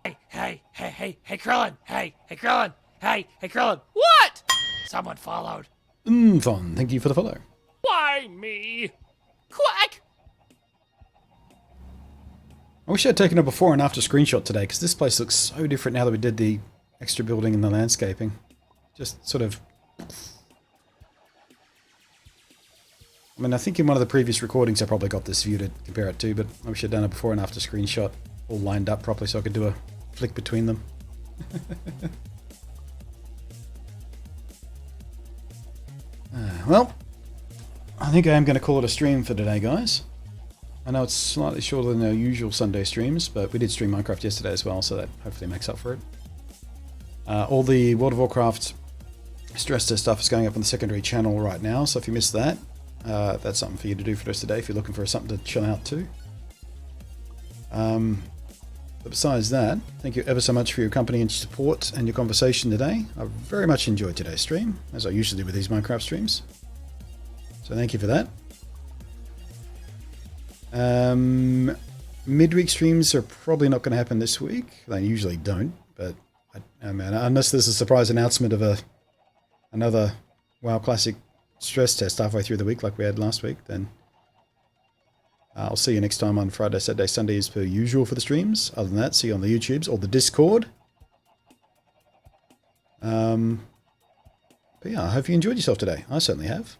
Hey, Hey, Krillin. Hey, Krillin. Hey, Krillin. What? Someone followed. Fun. Thank you for the follow. Why me? Quack. I wish I'd taken a before and after screenshot today, because this place looks so different now that we did the extra building and the landscaping. Just sort of... I mean, I think in one of the previous recordings I probably got this view to compare it to, but I wish I'd done a before and after screenshot all lined up properly so I could do a flick between them. Well, I think I am going to call it a stream for today, guys. I know it's slightly shorter than our usual Sunday streams, but we did stream Minecraft yesterday as well, so that hopefully makes up for it. All the World of Warcraft stress test stuff is going up on the secondary channel right now, so if you missed that, that's something for you to do for the rest of the day if you're looking for something to chill out to. But besides that, thank you ever so much for your company and support and your conversation today. I very much enjoyed today's stream, as I usually do with these Minecraft streams. So thank you for that. Midweek streams are probably not going to happen this week. They usually don't, but I mean, unless there's a surprise announcement of another WoW Classic stress test halfway through the week like we had last week, then I'll see you next time on Friday, Saturday, Sunday as per usual for the streams. Other than that, see you on the YouTubes or the Discord. But yeah, I hope you enjoyed yourself today. I certainly have.